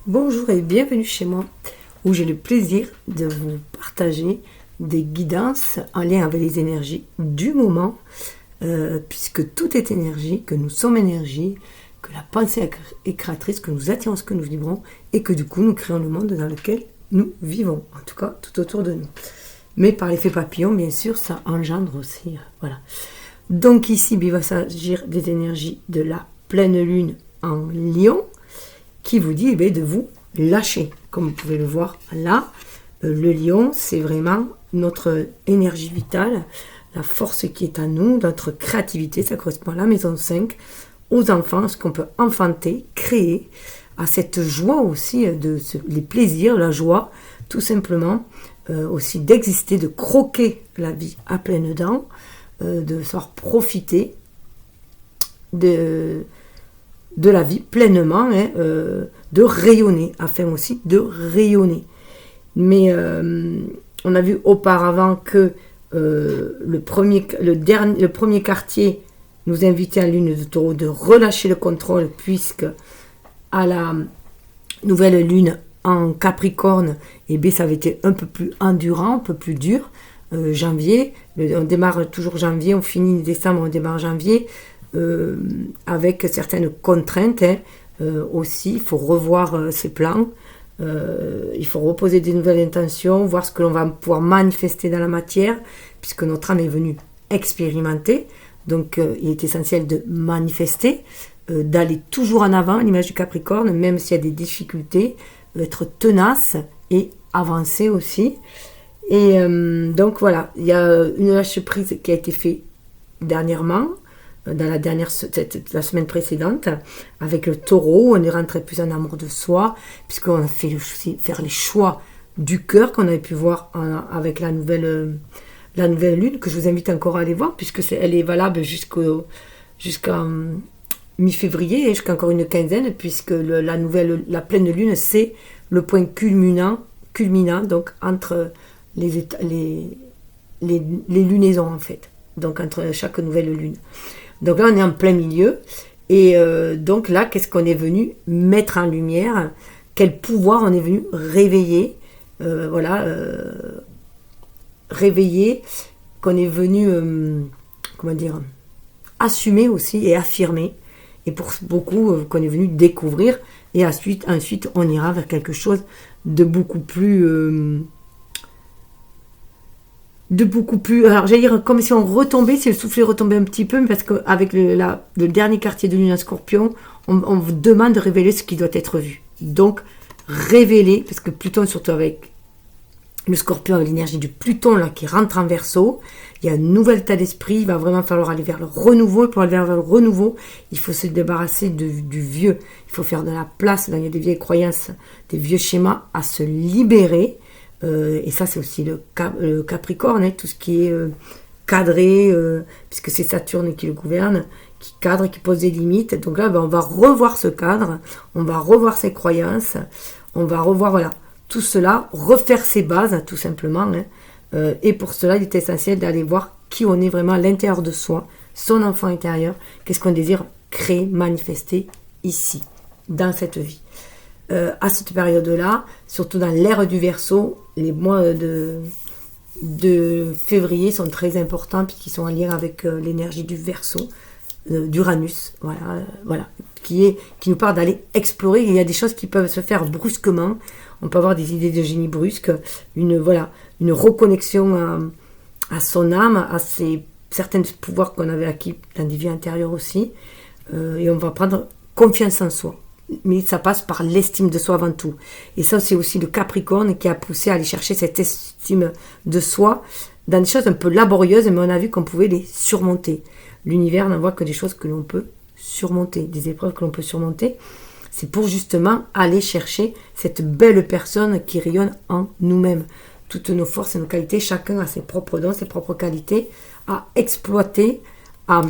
Bonjour et bienvenue chez moi, où j'ai le plaisir de vous partager des guidances en lien avec les énergies du moment, puisque tout est énergie, que nous sommes énergie, que la pensée est créatrice, que nous attirons ce que nous vibrons, et que du coup nous créons le monde dans lequel nous vivons, en tout cas tout autour de nous. Mais par l'effet papillon, bien sûr, ça engendre aussi, voilà. Donc ici, il va s'agir des énergies de la pleine lune en Lion, qui vous dit de vous lâcher. Comme vous pouvez le voir là, le lion, c'est vraiment notre énergie vitale, la force qui est à nous, notre créativité, ça correspond à la maison 5, aux enfants, ce qu'on peut enfanter, créer, à cette joie aussi, les plaisirs, la joie, tout simplement, aussi d'exister, de croquer la vie à pleines dents, de savoir profiter de la vie pleinement, de rayonner, afin aussi de rayonner. Mais on a vu auparavant que le premier quartier nous invitait à lune de taureau de relâcher le contrôle, puisque à la nouvelle lune en Capricorne, ça avait été un peu plus endurant, un peu plus dur. Janvier, on démarre toujours janvier, on finit décembre, on démarre janvier, avec certaines contraintes, aussi, il faut revoir ses plans, il faut reposer des nouvelles intentions, voir ce que l'on va pouvoir manifester dans la matière, puisque notre âme est venue expérimenter, donc il est essentiel de manifester, d'aller toujours en avant, l'image du Capricorne, même s'il y a des difficultés, être tenace et avancer aussi. Et donc voilà, il y a une lâche prise qui a été faite dernièrement, dans la semaine précédente, avec le taureau, on est rentré plus en amour de soi, puisqu'on a fait faire les choix du cœur qu'on avait pu voir avec la nouvelle lune, que je vous invite encore à aller voir, puisque elle est valable jusqu'à mi-février, et jusqu'à encore une quinzaine, puisque la pleine lune, c'est le point culminant donc entre les lunaisons, en fait, donc entre chaque nouvelle lune. Donc là, on est en plein milieu. Et donc là, qu'est-ce qu'on est venu mettre en lumière? Quel pouvoir on est venu réveiller? Réveiller, qu'on est venu, assumer aussi et affirmer. Et pour beaucoup, qu'on est venu découvrir. Et ensuite, on ira vers quelque chose de beaucoup plus... alors j'allais dire comme si on retombait, si le soufflet retombait un petit peu, mais parce qu'avec le dernier quartier de lune en Scorpion, on vous demande de révéler ce qui doit être vu. Donc révéler, parce que Pluton, surtout avec le Scorpion, avec l'énergie du Pluton là qui rentre en Verseau, il y a un nouvel état d'esprit, il va vraiment falloir aller vers le renouveau, et pour aller vers le renouveau, il faut se débarrasser du vieux, il faut faire de la place, là il y a des vieilles croyances, des vieux schémas à se libérer. Et ça c'est aussi le Capricorne, tout ce qui est cadré, puisque c'est Saturne qui le gouverne, qui cadre et qui pose des limites. Donc là on va revoir ce cadre, on va revoir ses croyances, on va revoir tout cela, refaire ses bases tout simplement, et pour cela il est essentiel d'aller voir qui on est vraiment à l'intérieur de soi, son enfant intérieur, qu'est-ce qu'on désire créer, manifester ici, dans cette vie. À cette période-là, surtout dans l'ère du Verseau, les mois de février sont très importants puisqu'ils sont en lien avec l'énergie du Verseau, d'Uranus, voilà, qui nous parle d'aller explorer. Il y a des choses qui peuvent se faire brusquement. On peut avoir des idées de génie brusques, une reconnexion à son âme, à certains pouvoirs qu'on avait acquis dans des vies antérieures aussi, et on va prendre confiance en soi. Mais ça passe par l'estime de soi avant tout. Et ça, c'est aussi le Capricorne qui a poussé à aller chercher cette estime de soi dans des choses un peu laborieuses, mais on a vu qu'on pouvait les surmonter. L'univers n'envoie que des choses que l'on peut surmonter, des épreuves que l'on peut surmonter. C'est pour justement aller chercher cette belle personne qui rayonne en nous-mêmes. Toutes nos forces et nos qualités, chacun a ses propres dons, ses propres qualités à exploiter, à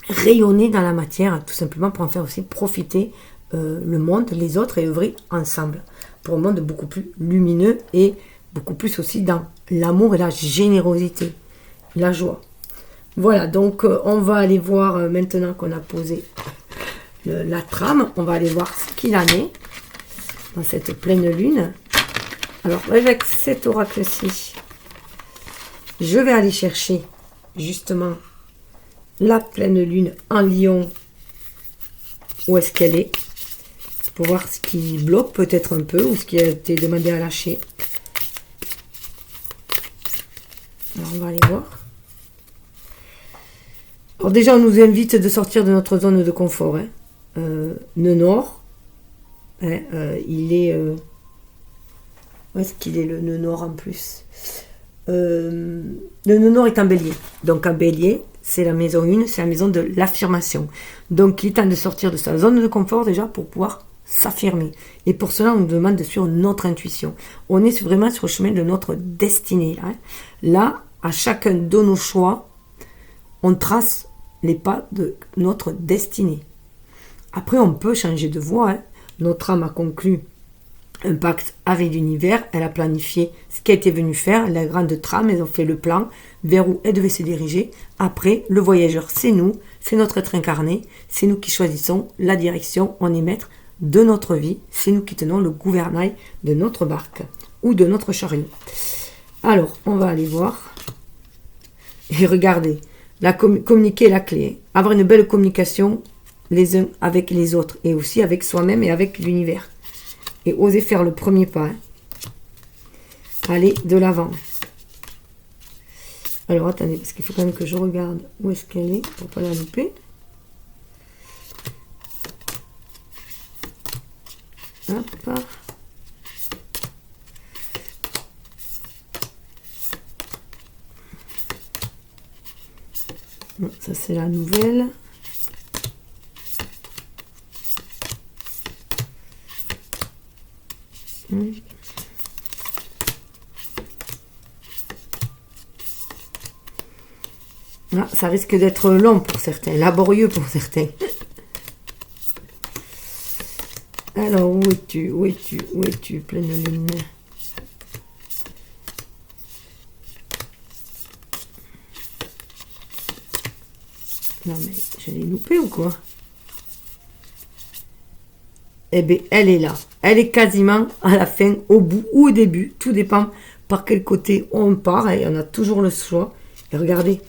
rayonner dans la matière, tout simplement pour en faire aussi profiter le monde, les autres, et œuvrer ensemble pour un monde beaucoup plus lumineux et beaucoup plus aussi dans l'amour et la générosité, la joie. Voilà, donc on va aller voir maintenant qu'on a posé la trame, on va aller voir ce qu'il en est. dans cette pleine lune. Alors, avec cet oracle-ci, je vais aller chercher justement la pleine lune en Lion. Où est-ce qu'elle est? Pour voir ce qui bloque peut-être un peu ou ce qui a été demandé à lâcher. Alors, on va aller voir. Alors déjà, on nous invite de sortir de notre zone de confort. Hein. Nœud nord. Hein, il est... où est-ce qu'il est le nœud nord en plus? Le nœud nord est en bélier. Donc en bélier, c'est la maison 1, c'est la maison de l'affirmation. Donc il est temps de sortir de sa zone de confort déjà pour pouvoir s'affirmer. Et pour cela, on nous demande de suivre notre intuition. On est vraiment sur le chemin de notre destinée. Hein. Là, à chacun de nos choix, on trace les pas de notre destinée. Après, on peut changer de voie. Hein. Notre âme a conclu un pacte avec l'univers. Elle a planifié ce qu'elle était venue faire. La grande trame, elles ont fait le plan vers où elle devait se diriger. Après, le voyageur, c'est nous. C'est notre être incarné. C'est nous qui choisissons la direction. On est maître de notre vie. C'est nous qui tenons le gouvernail de notre barque ou de notre chariot. Alors, on va aller voir. Et regardez. Communiquer est la clé. Avoir une belle communication les uns avec les autres et aussi avec soi-même et avec l'univers. Et oser faire le premier pas. Hein. Aller de l'avant. Alors attendez, parce qu'il faut quand même que je regarde où est-ce qu'elle est pour ne pas la louper. Hop. Bon, ça c'est la nouvelle. Ah, ça risque d'être long pour certains, laborieux pour certains. Alors, où es-tu? Où es-tu? Où es-tu, pleine lune? Non, mais je l'ai loupé ou quoi? Eh bien, elle est là. Elle est quasiment à la fin, au bout ou au début. Tout dépend par quel côté on part. Et on a toujours le choix. Et regardez.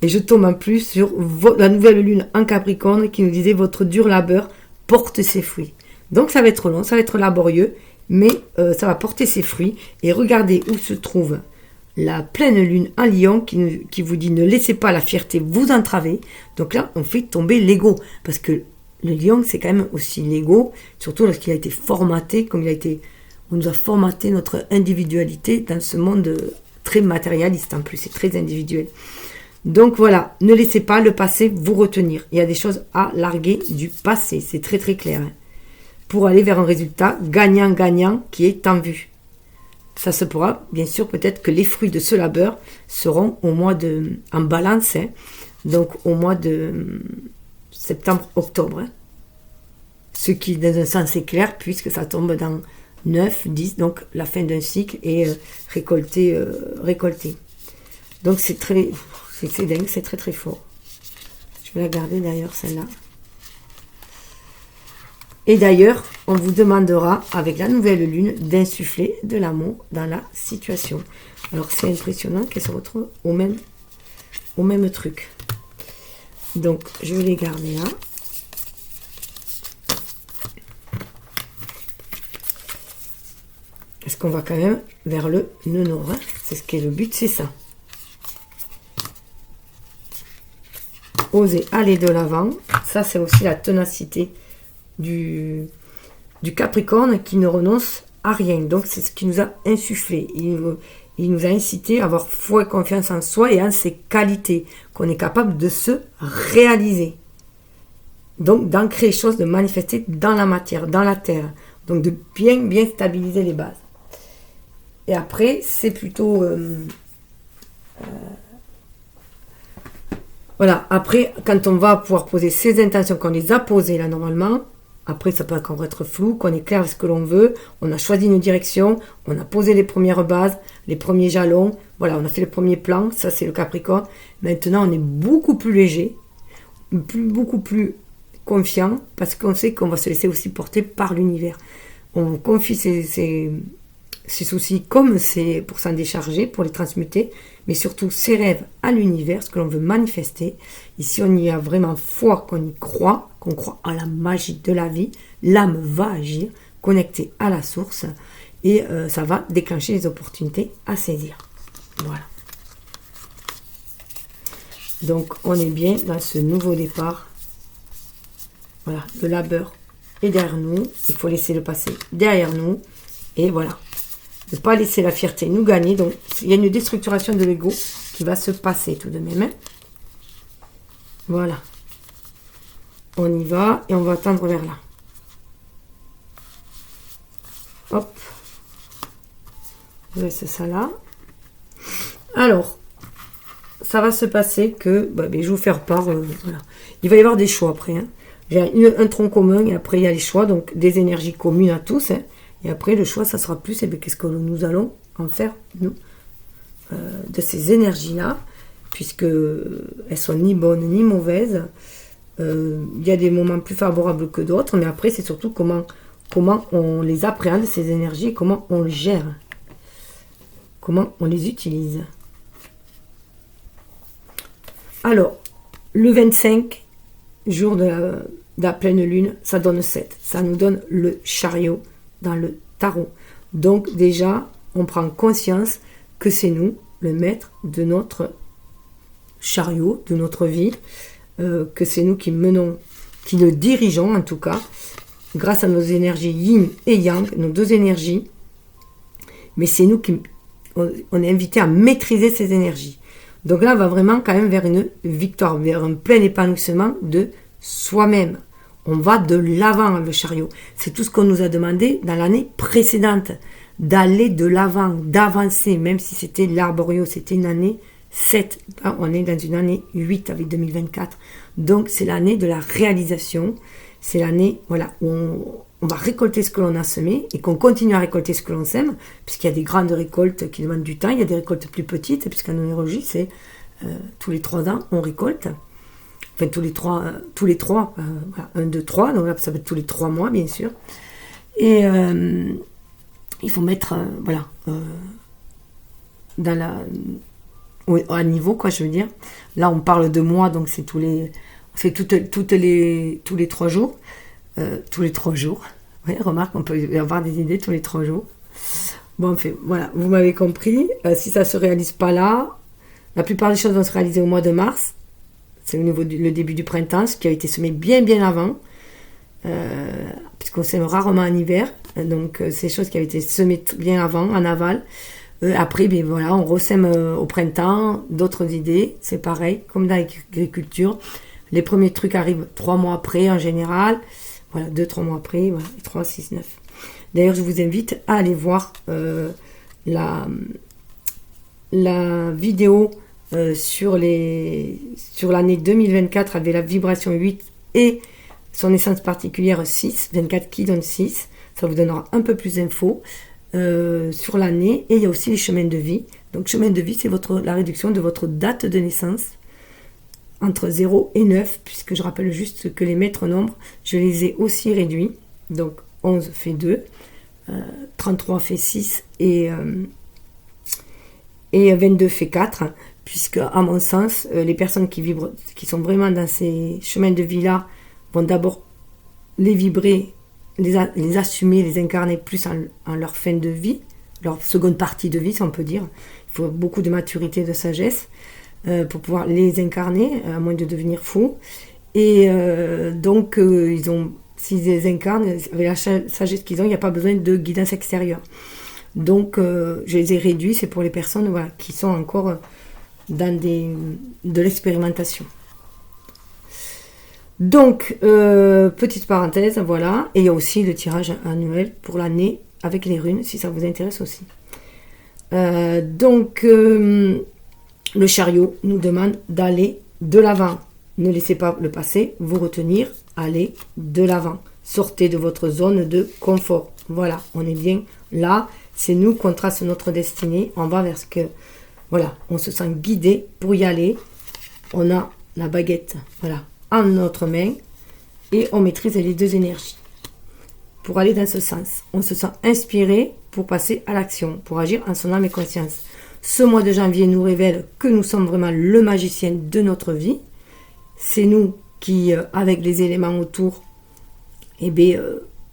Et je tombe en plus sur la nouvelle lune en Capricorne qui nous disait votre dur labeur porte ses fruits. Donc ça va être long, ça va être laborieux. Mais ça va porter ses fruits. Et regardez où se trouve la pleine lune en Lion qui vous dit ne laissez pas la fierté vous entraver. Donc là, on fait tomber l'ego. Parce que le lion, c'est quand même aussi l'ego, surtout lorsqu'il a été formaté, on nous a formaté notre individualité dans ce monde très matérialiste en plus, c'est très individuel. Donc voilà, ne laissez pas le passé vous retenir. Il y a des choses à larguer du passé, c'est très très clair. Hein, pour aller vers un résultat gagnant-gagnant qui est en vue. Ça se pourra, bien sûr, peut-être que les fruits de ce labeur seront en balance, hein, donc au mois de septembre-octobre. Hein. Ce qui, dans un sens, est clair, puisque ça tombe dans 9, 10, donc la fin d'un cycle et récolté. Donc c'est dingue, c'est très très fort. Je vais la garder d'ailleurs, celle-là. Et d'ailleurs, on vous demandera, avec la nouvelle lune, d'insuffler de l'amour dans la situation. Alors c'est impressionnant qu'elle se retrouve au même truc. Donc, je vais les garder là. Parce qu'on va quand même vers le nœud nord. Hein. C'est ce qui est le but, c'est ça. Oser aller de l'avant. Ça, c'est aussi la ténacité du Capricorne qui ne renonce à rien. Donc, c'est ce qui nous a insufflé. Il nous a incité à avoir foi et confiance en soi et en ses qualités, qu'on est capable de se réaliser. Donc, d'ancrer les choses, de manifester dans la matière, dans la terre. Donc, de bien stabiliser les bases. Et après, c'est plutôt... voilà, après, quand on va pouvoir poser ses intentions, qu'on les a posées là normalement, après ça peut encore être flou, qu'on est clair avec ce que l'on veut, on a choisi une direction, on a posé les premières bases, les premiers jalons, voilà, on a fait le premier plan, ça c'est le Capricorne. Maintenant on est beaucoup plus léger, beaucoup plus confiant, parce qu'on sait qu'on va se laisser aussi porter par l'univers. on confie ses soucis comme c'est pour s'en décharger, pour les transmuter, mais surtout ses rêves à l'univers, ce que l'on veut manifester. Et si on y a vraiment foi, qu'on y croit, qu'on croit à la magie de la vie, l'âme va agir, connectée à la source, et ça va déclencher les opportunités à saisir. Voilà. Donc on est bien dans ce nouveau départ. Voilà, le labeur est derrière nous, il faut laisser le passé derrière nous, et voilà. Ne pas laisser la fierté nous gagner. Donc, il y a une déstructuration de l'ego qui va se passer tout de même. Hein. Voilà. On y va et on va tendre vers là. Hop. Je laisse ça là. Alors, ça va se passer que... je vais vous faire part. Voilà. Il va y avoir des choix après. Hein. J'ai un tronc commun et après il y a les choix. Donc, des énergies communes à tous. Hein. Et après, le choix, ça sera plus, qu'est-ce que nous allons en faire, nous, de ces énergies-là, puisque elles sont ni bonnes ni mauvaises. Il y a des moments plus favorables que d'autres, mais après, c'est surtout comment on les appréhende, ces énergies, comment on les gère, comment on les utilise. Alors, le 25, jour de la pleine lune, ça donne 7. Ça nous donne le chariot dans le tarot. Donc déjà, on prend conscience que c'est nous, le maître de notre chariot, de notre vie, que c'est nous qui menons, qui le dirigeons en tout cas, grâce à nos énergies yin et yang, nos deux énergies, mais c'est nous qui on est invité à maîtriser ces énergies. Donc là, on va vraiment quand même vers une victoire, vers un plein épanouissement de soi-même. On va de l'avant, le chariot. C'est tout ce qu'on nous a demandé dans l'année précédente. D'aller de l'avant, d'avancer, même si c'était l'Arborio, c'était une année 7. Là, on est dans une année 8 avec 2024. Donc, c'est l'année de la réalisation. C'est l'année où on va récolter ce que l'on a semé et qu'on continue à récolter ce que l'on sème, puisqu'il y a des grandes récoltes qui demandent du temps. Il y a des récoltes plus petites, puisqu'en numérologie, c'est tous les 3 ans, on récolte. Enfin, tous les 3, 1, 2, 3, donc là, ça va être tous les 3 mois, bien sûr. Et il faut mettre, à niveau, quoi, je veux dire. Là, on parle de mois, donc c'est tous les 3 jours. Tous les 3 jours. Oui, remarque, on peut avoir des idées tous les 3 jours. Bon, enfin, voilà, vous m'avez compris. Si ça ne se réalise pas là, la plupart des choses vont se réaliser au mois de mars. C'est au niveau le début du printemps, ce qui a été semé bien avant, puisqu'on sème rarement en hiver. Donc, c'est des choses qui avaient été semées bien avant, en aval. Après, on ressème au printemps, d'autres idées. C'est pareil, comme dans l'agriculture. Les premiers trucs arrivent 3 mois après, en général. Voilà, 2-3 mois après, voilà, 3, 6, 9. D'ailleurs, je vous invite à aller voir la vidéo sur l'année 2024 avec la vibration 8 et son essence particulière 6, 24 qui donne 6. Ça vous donnera un peu plus d'infos sur l'année. Et il y a aussi les chemins de vie. Donc, chemin de vie, c'est la réduction de votre date de naissance entre 0 et 9, puisque je rappelle juste que les maîtres nombres, je les ai aussi réduits. Donc, 11 fait 2, 33 fait 6 et 22 fait 4. Puisque, à mon sens, les personnes qui sont vraiment dans ces chemins de vie-là, vont d'abord les vibrer, les assumer, les incarner plus en leur fin de vie, leur seconde partie de vie, si on peut dire. Il faut beaucoup de maturité, de sagesse pour pouvoir les incarner, à moins de devenir fou. Et donc, s'ils les incarnent, avec la sagesse qu'ils ont, il n'y a pas besoin de guidance extérieure. Donc, je les ai réduits, c'est pour les personnes qui sont encore dans de l'expérimentation. Donc, petite parenthèse, voilà. Et il y a aussi le tirage annuel pour l'année avec les runes, si ça vous intéresse aussi. Le chariot nous demande d'aller de l'avant. Ne laissez pas le passé vous retenir, allez de l'avant. Sortez de votre zone de confort. Voilà, on est bien là. C'est nous qu'on trace notre destinée. On va vers ce que... Voilà, on se sent guidé pour y aller. On a la baguette, en notre main. Et on maîtrise les deux énergies. pour aller dans ce sens. On se sent inspiré pour passer à l'action, pour agir en son âme et conscience. Ce mois de janvier nous révèle que nous sommes vraiment le magicien de notre vie. C'est nous qui, avec les éléments autour,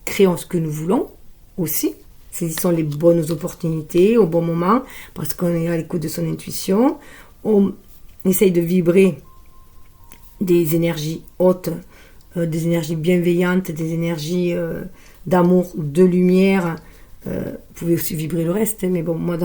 créons ce que nous voulons aussi. Saisissons les bonnes opportunités au bon moment, parce qu'on est à l'écoute de son intuition. On essaye de vibrer des énergies hautes, des énergies bienveillantes, des énergies d'amour, de lumière. Vous pouvez aussi vibrer le reste, mais bon, moi,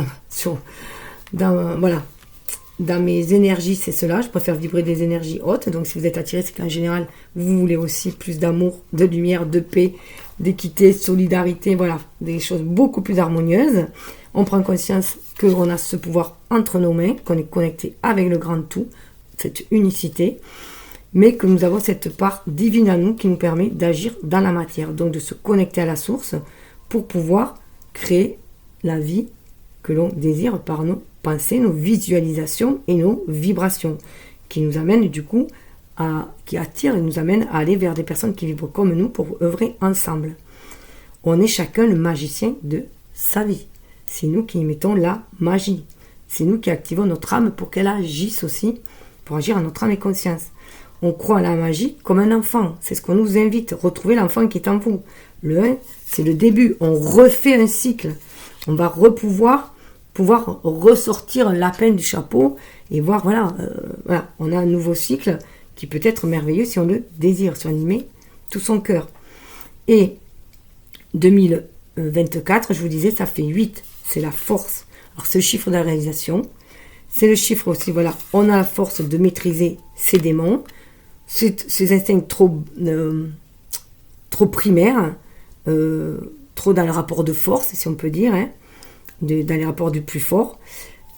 dans mes énergies, c'est cela. Je préfère vibrer des énergies hautes. Donc, si vous êtes attiré, c'est qu'en général, vous voulez aussi plus d'amour, de lumière, de paix, d'équité, solidarité, voilà, des choses beaucoup plus harmonieuses. On prend conscience qu'on a ce pouvoir entre nos mains, qu'on est connecté avec le grand tout, cette unicité, mais que nous avons cette part divine à nous qui nous permet d'agir dans la matière, donc de se connecter à la source pour pouvoir créer la vie que l'on désire par nos pensées, nos visualisations et nos vibrations, qui nous amènent du coup qui attirent et nous amènent à aller vers des personnes qui vibrent comme nous pour œuvrer ensemble. On est chacun le magicien de sa vie. C'est nous qui y mettons la magie. C'est nous qui activons notre âme pour qu'elle agisse aussi, pour agir en notre âme et conscience. On croit à la magie comme un enfant. C'est ce qu'on nous invite. Retrouver l'enfant qui est en vous. Le 1, c'est le début. On refait un cycle. On va pouvoir ressortir un lapin du chapeau et voir, on a un nouveau cycle qui peut être merveilleux si on le désire, si on y met tout son cœur. Et 2024, je vous disais, ça fait 8, c'est la force. Alors c'est le chiffre de la réalisation, c'est le chiffre aussi, on a la force de maîtriser ses démons, ces instincts trop primaires, trop dans le rapport de force, si on peut dire, dans les rapports du plus fort,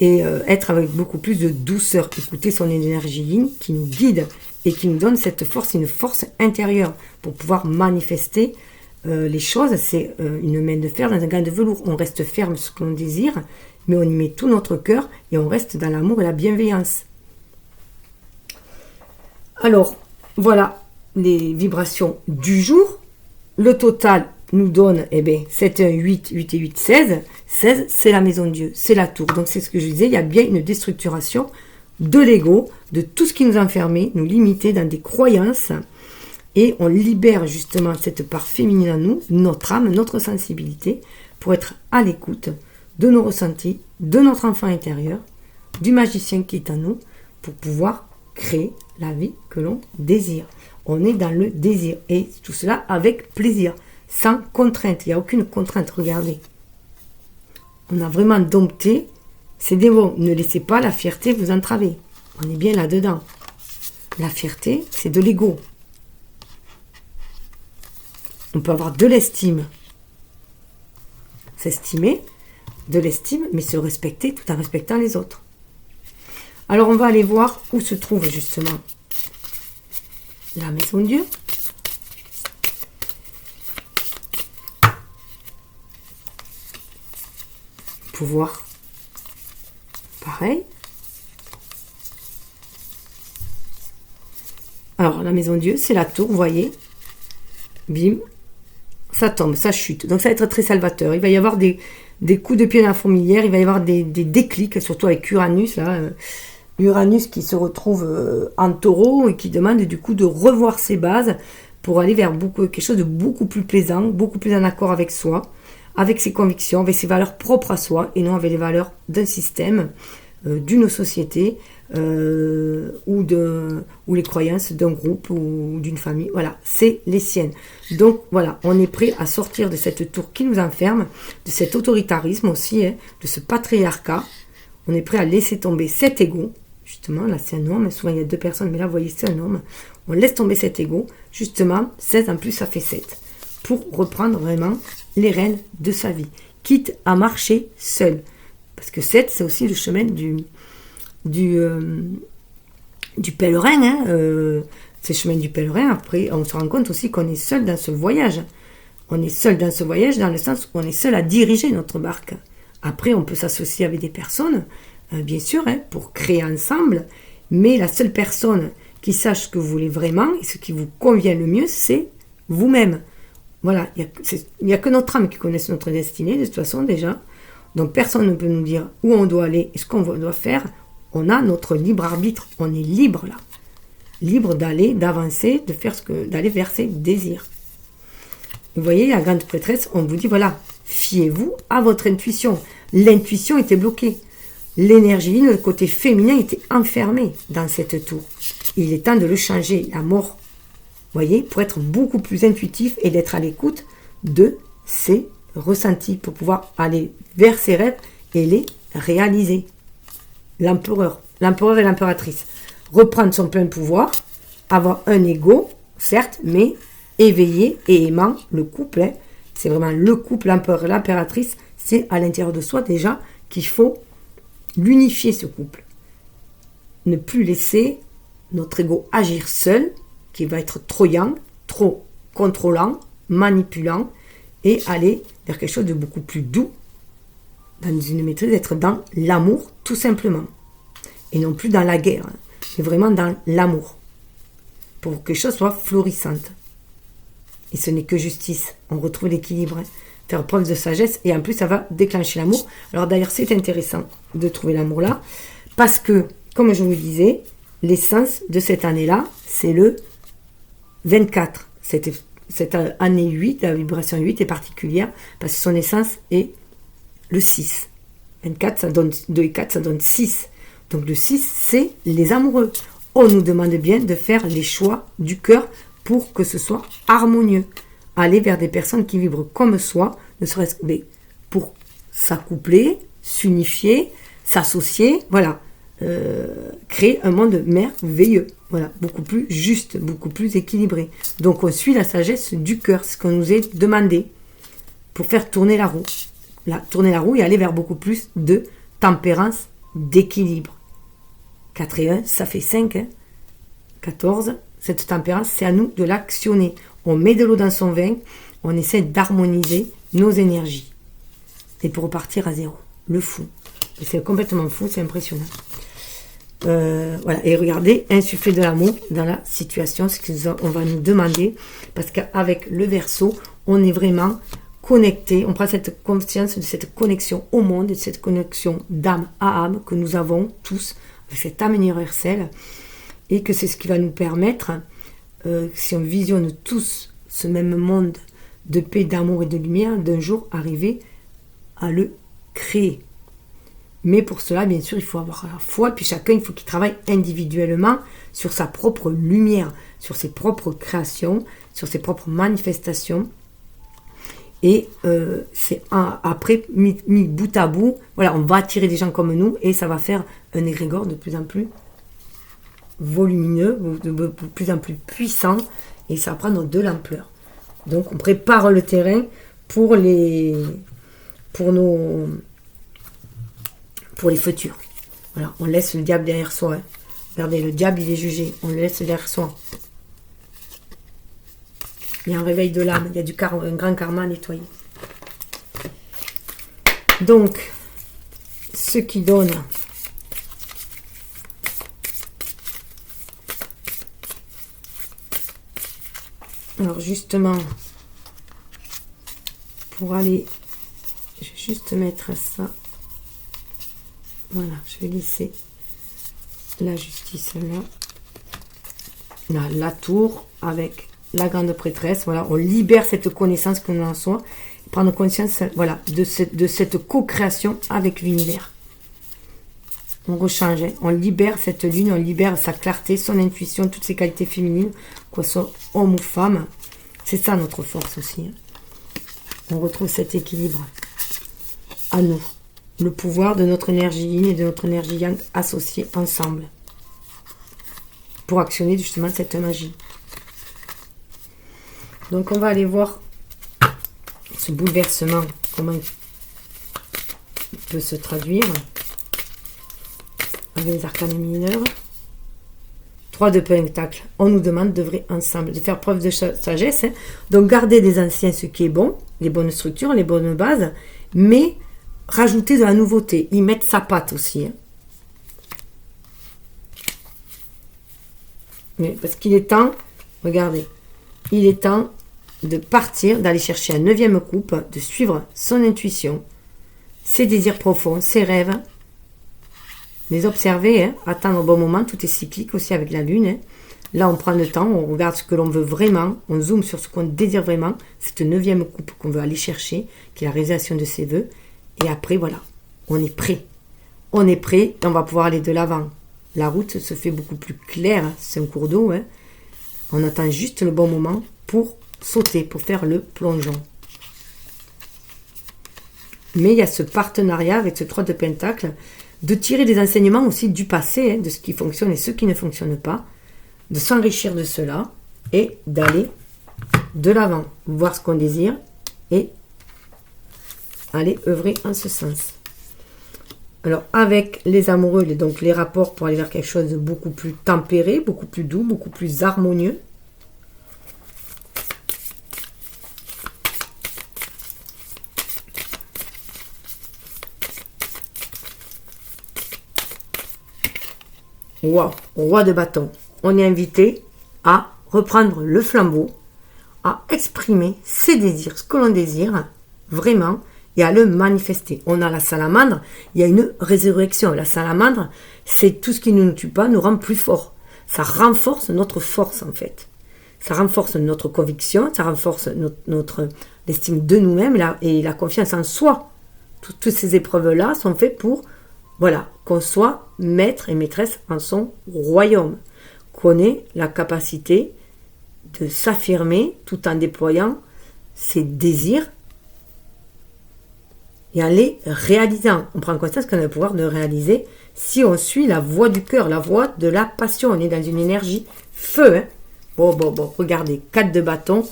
et être avec beaucoup plus de douceur, écouter son énergie yin qui nous guide et qui nous donne cette force, une force intérieure pour pouvoir manifester les choses. C'est une main de fer dans un gant de velours. On reste ferme sur ce que l'on désire, mais on y met tout notre cœur et on reste dans l'amour et la bienveillance. Alors, voilà les vibrations du jour. Le total nous donne 7, 1, 8, 8 et 8, 16. 16, c'est la maison de Dieu, c'est la tour. Donc c'est ce que je disais, il y a bien une déstructuration de l'ego, de tout ce qui nous enfermait, nous limitait dans des croyances. Et on libère justement cette part féminine en nous, notre âme, notre sensibilité, pour être à l'écoute de nos ressentis, de notre enfant intérieur, du magicien qui est en nous, pour pouvoir créer la vie que l'on désire. On est dans le désir, et tout cela avec plaisir, sans contrainte. Il n'y a aucune contrainte, regardez. On a vraiment dompté ces démons. Ne laissez pas la fierté vous entraver. On est bien là-dedans. La fierté, c'est de l'ego. On peut avoir de l'estime. S'estimer, de l'estime, mais se respecter tout en respectant les autres. Alors on va aller voir où se trouve justement la maison de Dieu. Pouvoir. Pareil. Alors la maison de Dieu, c'est la tour, vous voyez. Bim. Ça tombe, ça chute. Donc ça va être très salvateur. Il va y avoir des coups de pied dans la fourmilière, il va y avoir des déclics, surtout avec Uranus, là. Uranus qui se retrouve en taureau et qui demande du coup de revoir ses bases pour aller vers quelque chose de beaucoup plus plaisant, beaucoup plus en accord avec soi, avec ses convictions, avec ses valeurs propres à soi et non avec les valeurs d'un système, d'une société ou les croyances d'un groupe ou d'une famille. Voilà, c'est les siennes. Donc voilà, on est prêt à sortir de cette tour qui nous enferme, de cet autoritarisme aussi, de ce patriarcat. On est prêt à laisser tomber cet ego. Justement, là c'est un homme, souvent il y a deux personnes, mais là vous voyez c'est un homme. On laisse tomber cet ego, justement, 16 en plus ça fait 7, pour reprendre vraiment les rênes de sa vie, quitte à marcher seul. Parce que 7 c'est aussi le chemin du pèlerin, c'est le chemin du pèlerin. Après on se rend compte aussi qu'on est seul dans ce voyage. On est seul dans ce voyage dans le sens où on est seul à diriger notre barque. Après on peut s'associer avec des personnes, bien sûr, pour créer ensemble, mais la seule personne qui sache ce que vous voulez vraiment et ce qui vous convient le mieux, c'est vous-même. Voilà, il n'y a que notre âme qui connaisse notre destinée, de toute façon, déjà. Donc, personne ne peut nous dire où on doit aller et ce qu'on doit faire. On a notre libre arbitre. On est libre, là. Libre d'aller, d'avancer, d'aller vers ses désirs. Vous voyez, la grande prêtresse, on vous dit, voilà, fiez-vous à votre intuition. L'intuition était bloquée. L'énergie, le côté féminin était enfermé dans cette tour. Il est temps de le changer, la mort. Vous voyez, pour être beaucoup plus intuitif et d'être à l'écoute de ses ressentis, pour pouvoir aller vers ses rêves et les réaliser. L'empereur et l'impératrice. Reprendre son plein pouvoir, avoir un ego, certes, mais éveillé et aimant le couple. Hein. C'est vraiment le couple, l'empereur et l'impératrice. C'est à l'intérieur de soi déjà qu'il faut l'unifier, ce couple. Ne plus laisser notre ego agir seul, qui va être trop yang, trop contrôlant, manipulant, et aller vers quelque chose de beaucoup plus doux, dans une maîtrise, d'être dans l'amour, tout simplement. Et non plus dans la guerre, hein, mais vraiment dans l'amour. Pour que les choses soient florissantes. Et ce n'est que justice. On retrouve l'équilibre. Hein. Faire preuve de sagesse. Et en plus, ça va déclencher l'amour. Alors d'ailleurs, c'est intéressant de trouver l'amour là. Parce que, comme je vous le disais, l'essence de cette année-là, c'est le 24. Cette année 8, la vibration 8 est particulière. Parce que son essence est le 6. 24, ça donne 2 et 4, ça donne 6. Donc le 6, c'est les amoureux. On nous demande bien de faire les choix du cœur pour que ce soit harmonieux. Aller vers des personnes qui vibrent comme soi, ne serait-ce que pour s'accoupler, s'unifier, s'associer, voilà. Créer un monde merveilleux. Voilà, beaucoup plus juste, beaucoup plus équilibré. Donc on suit la sagesse du cœur, ce qu'on nous est demandé pour faire tourner la roue. Tourner la roue et aller vers beaucoup plus de tempérance, d'équilibre. 4 et 1, ça fait 5. Hein. 14, cette tempérance, c'est à nous de l'actionner. On met de l'eau dans son vin, on essaie d'harmoniser nos énergies. Et pour repartir à zéro. Le fou. Et c'est complètement fou, c'est impressionnant. Voilà, et regardez, insuffler de l'amour dans la situation, ce qu'on va nous demander, parce qu'avec le Verseau, on est vraiment connecté, on prend cette conscience de cette connexion au monde, de cette connexion d'âme à âme que nous avons tous, avec cette âme universelle, et que c'est ce qui va nous permettre, si on visionne tous ce même monde de paix, d'amour et de lumière, d'un jour arriver à le créer. Mais pour cela, bien sûr, il faut avoir la foi, puis chacun, il faut qu'il travaille individuellement sur sa propre lumière, sur ses propres créations, sur ses propres manifestations. Et c'est après, mis bout à bout, voilà, on va attirer des gens comme nous, et ça va faire un égrégore de plus en plus volumineux, de plus en plus puissant, et ça va prendre de l'ampleur. Donc, on prépare le terrain pour les futurs. Voilà, on laisse le diable derrière soi. Hein. Regardez, le diable, il est jugé. On le laisse derrière soi. Il y a un réveil de l'âme. Il y a un grand karma à nettoyer. Donc, ce qui donne alors justement, pour aller, je vais juste mettre ça. Voilà, je vais laisser la justice là. La tour avec la grande prêtresse. Voilà, on libère cette connaissance que nous en soi. Prendre conscience, voilà, de cette co-création avec l'univers. On rechange, hein. On libère cette lune, on libère sa clarté, son intuition, toutes ses qualités féminines, qu'on soit homme ou femme. C'est ça notre force aussi. Hein. On retrouve cet équilibre à nous. Le pouvoir de notre énergie yin et de notre énergie yang associés ensemble pour actionner justement cette magie. Donc on va aller voir ce bouleversement, comment il peut se traduire avec les arcanes mineurs. 3 de pentacles. On nous demande d'œuvrer ensemble, de faire preuve de sagesse. Hein. Donc garder des anciens ce qui est bon, les bonnes structures, les bonnes bases, mais rajouter de la nouveauté, y mettre sa patte aussi. Hein. Mais parce qu'il est temps, regardez, il est temps de partir, d'aller chercher un 9e coupe, de suivre son intuition, ses désirs profonds, ses rêves, les observer, hein, attendre au bon moment, tout est cyclique aussi avec la lune. Hein. Là, on prend le temps, on regarde ce que l'on veut vraiment, on zoome sur ce qu'on désire vraiment, cette 9e coupe qu'on veut aller chercher, qui est la réalisation de ses vœux. Et après, voilà, on est prêt. On est prêt et on va pouvoir aller de l'avant. La route se fait beaucoup plus claire, hein, c'est un cours d'eau. Hein. On attend juste le bon moment pour sauter, pour faire le plongeon. Mais il y a ce partenariat avec ce 3 de Pentacles, de tirer des enseignements aussi du passé, hein, de ce qui fonctionne et ce qui ne fonctionne pas, de s'enrichir de cela et d'aller de l'avant, voir ce qu'on désire et aller œuvrer en ce sens. Alors avec les amoureux, donc les rapports pour aller vers quelque chose de beaucoup plus tempéré, beaucoup plus doux, beaucoup plus harmonieux. Wow, roi de bâton. On est invité à reprendre le flambeau, à exprimer ses désirs, ce que l'on désire, vraiment, et à le manifester. On a la salamandre, il y a une résurrection. La salamandre, c'est tout ce qui ne nous tue pas, nous rend plus forts. Ça renforce notre force, en fait. Ça renforce notre conviction, ça renforce notre l'estime de nous-mêmes et la confiance en soi. Toutes ces épreuves-là sont faites pour, voilà, qu'on soit maître et maîtresse en son royaume. Qu'on ait la capacité de s'affirmer tout en déployant ses désirs et en les réalisant. On prend conscience qu'on a le pouvoir de réaliser si on suit la voie du cœur, la voie de la passion. On est dans une énergie feu. Hein. Bon, regardez, 4 de bâton.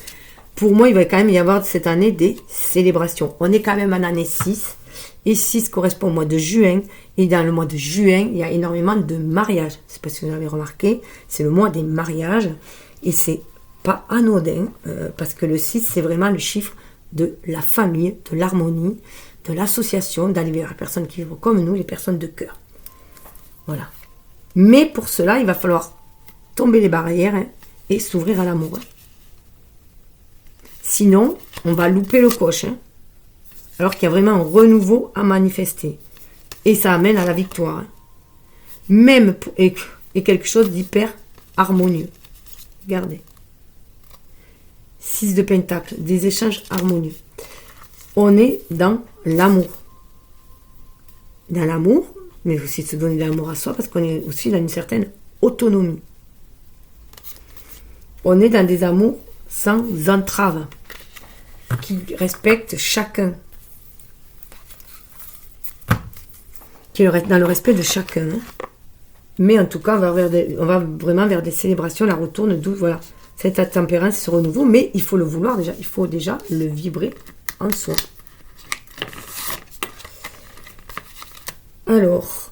Pour moi, il va quand même y avoir cette année des célébrations. On est quand même en année 6. Et 6 correspond au mois de juin. Et dans le mois de juin, il y a énormément de mariages. Je ne sais pas si vous avez remarqué. C'est le mois des mariages. Et c'est pas anodin. Parce que le 6, c'est vraiment le chiffre de la famille, de l'harmonie, de l'association, d'aller vers les personnes qui vivent comme nous, les personnes de cœur. Voilà. Mais pour cela, il va falloir tomber les barrières, hein, et s'ouvrir à l'amour. Hein. Sinon, on va louper le coche. Hein, alors qu'il y a vraiment un renouveau à manifester. Et ça amène à la victoire. Hein. Même et quelque chose d'hyper harmonieux. Regardez. 6 de Pentacles, des échanges harmonieux. On est dans l'amour. Dans l'amour, mais aussi se donner de l'amour à soi, parce qu'on est aussi dans une certaine autonomie. On est dans des amours sans entrave, qui respectent chacun. Qui est dans le respect de chacun. Hein. Mais en tout cas, on va vraiment vers des célébrations, la retourne d'où, voilà, cette tempérance, ce renouveau, mais il faut le vouloir déjà, il faut déjà le vibrer en soi. Alors,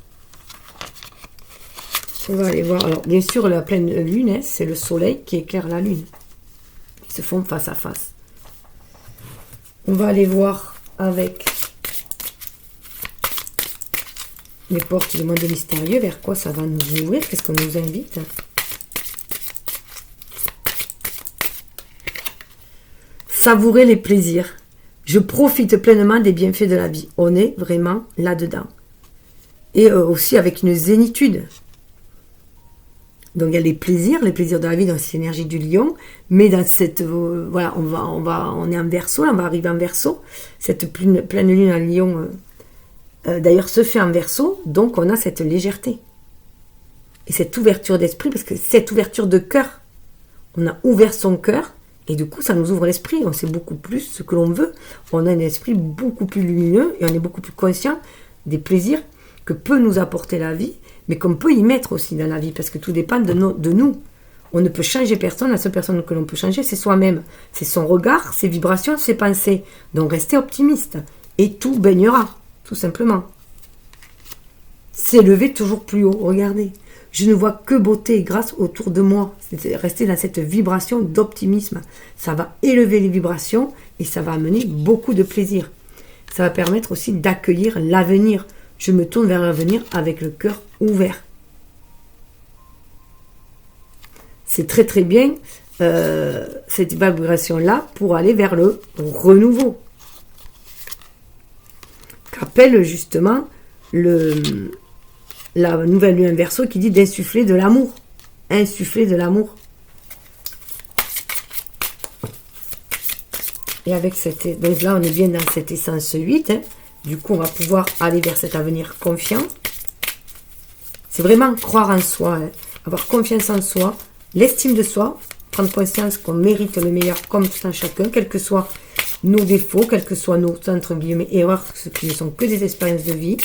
on va aller voir. Alors, bien sûr, la pleine lune, hein, c'est le soleil qui éclaire la lune. Ils se font face à face. On va aller voir avec les portes du monde mystérieux, vers quoi ça va nous ouvrir, qu'est-ce qu'on nous invite. Savourer les plaisirs. Je profite pleinement des bienfaits de la vie. On est vraiment là-dedans. Et aussi avec une zénitude. Donc il y a les plaisirs de la vie dans cette énergie du lion, mais dans cette voilà, on est en Verseau, là, on va arriver en Verseau. Cette pleine lune en lion d'ailleurs se fait en Verseau, donc on a cette légèreté. Et cette ouverture d'esprit, parce que cette ouverture de cœur, on a ouvert son cœur. Et du coup, ça nous ouvre l'esprit. On sait beaucoup plus ce que l'on veut. On a un esprit beaucoup plus lumineux et on est beaucoup plus conscient des plaisirs que peut nous apporter la vie, mais qu'on peut y mettre aussi dans la vie, parce que tout dépend de nous. On ne peut changer personne. La seule personne que l'on peut changer, c'est soi-même. C'est son regard, ses vibrations, ses pensées. Donc, restez optimiste. Et tout baignera, tout simplement. S'élever toujours plus haut. Regardez. Je ne vois que beauté et grâce autour de moi. C'est rester dans cette vibration d'optimisme. Ça va élever les vibrations et ça va amener beaucoup de plaisir. Ça va permettre aussi d'accueillir l'avenir. Je me tourne vers l'avenir avec le cœur ouvert. C'est très très bien cette vibration-là pour aller vers le renouveau. Qu'appelle justement la nouvelle lune Verseau qui dit d'insuffler de l'amour. Insuffler de l'amour. Et avec cette... Donc là, on est bien dans cette essence 8. Hein. Du coup, on va pouvoir aller vers cet avenir confiant. C'est vraiment croire en soi. Hein. Avoir confiance en soi. L'estime de soi. Prendre conscience qu'on mérite le meilleur comme tout un chacun. Quels que soient nos défauts. Quels que soient nos, entre guillemets, erreurs. Ce qui ne sont que des expériences de vie.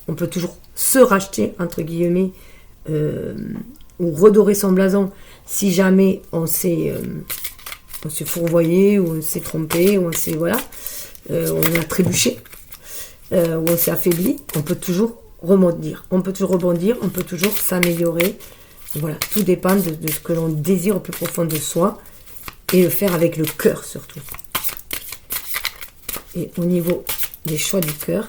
On peut toujours se racheter, entre guillemets. Ou redorer son blason. Si jamais on s'est fourvoyé, ou on s'est trompé, ou on s'est, voilà, on a trébuché, ou on s'est affaibli, on peut toujours rebondir. On peut toujours rebondir, on peut toujours s'améliorer. Voilà, tout dépend de ce que l'on désire au plus profond de soi, et le faire avec le cœur surtout. Et au niveau des choix du cœur,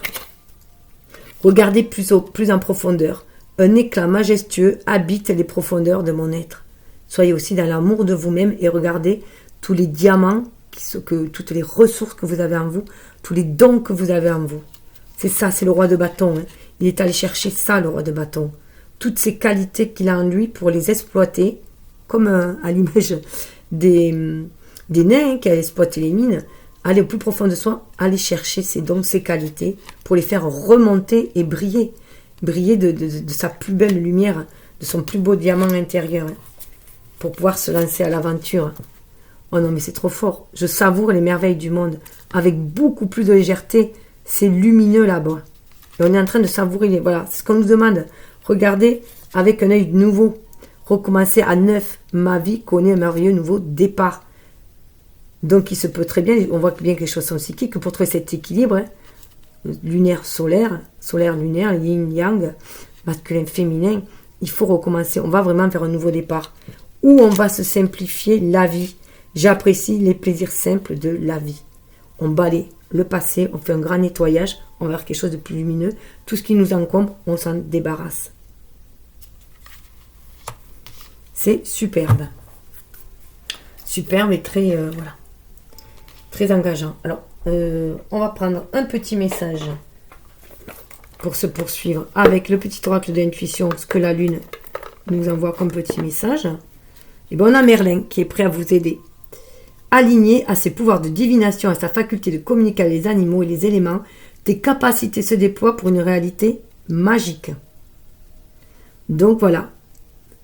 regardez plus en profondeur. Un éclat majestueux habite les profondeurs de mon être. Soyez aussi dans l'amour de vous-même et regardez tous les diamants, toutes les ressources que vous avez en vous, tous les dons que vous avez en vous. C'est ça, c'est le roi de bâton. Hein. Il est allé chercher ça, le roi de bâton. Toutes ces qualités qu'il a en lui pour les exploiter, comme à l'image des nains qui a exploité les mines, aller au plus profond de soi, aller chercher ces dons, ces qualités, pour les faire remonter et briller. Briller de sa plus belle lumière, de son plus beau diamant intérieur, hein, pour pouvoir se lancer à l'aventure. Oh non, mais c'est trop fort. Je savoure les merveilles du monde avec beaucoup plus de légèreté. C'est lumineux là-bas. Et on est en train de savourer. Voilà, c'est ce qu'on nous demande. Regardez avec un œil nouveau. Recommencer à neuf. Ma vie connaît un merveilleux nouveau départ. Donc il se peut très bien, on voit bien que les choses sont cycliques, que pour trouver cet équilibre, hein, lunaire, solaire, lunaire, yin, yang, masculin, féminin, il faut recommencer. On va vraiment vers un nouveau départ. Où on va se simplifier la vie. J'apprécie les plaisirs simples de la vie. On balaie le passé, on fait un grand nettoyage, on va vers quelque chose de plus lumineux. Tout ce qui nous encombre, on s'en débarrasse. C'est superbe. Superbe et très, voilà, très engageant. Alors, on va prendre un petit message pour se poursuivre avec le petit oracle de l'intuition, ce que la lune nous envoie comme petit message. Et bien, on a Merlin qui est prêt à vous aider. Aligné à ses pouvoirs de divination, à sa faculté de communiquer avec les animaux et les éléments, tes capacités se déploient pour une réalité magique. Donc voilà,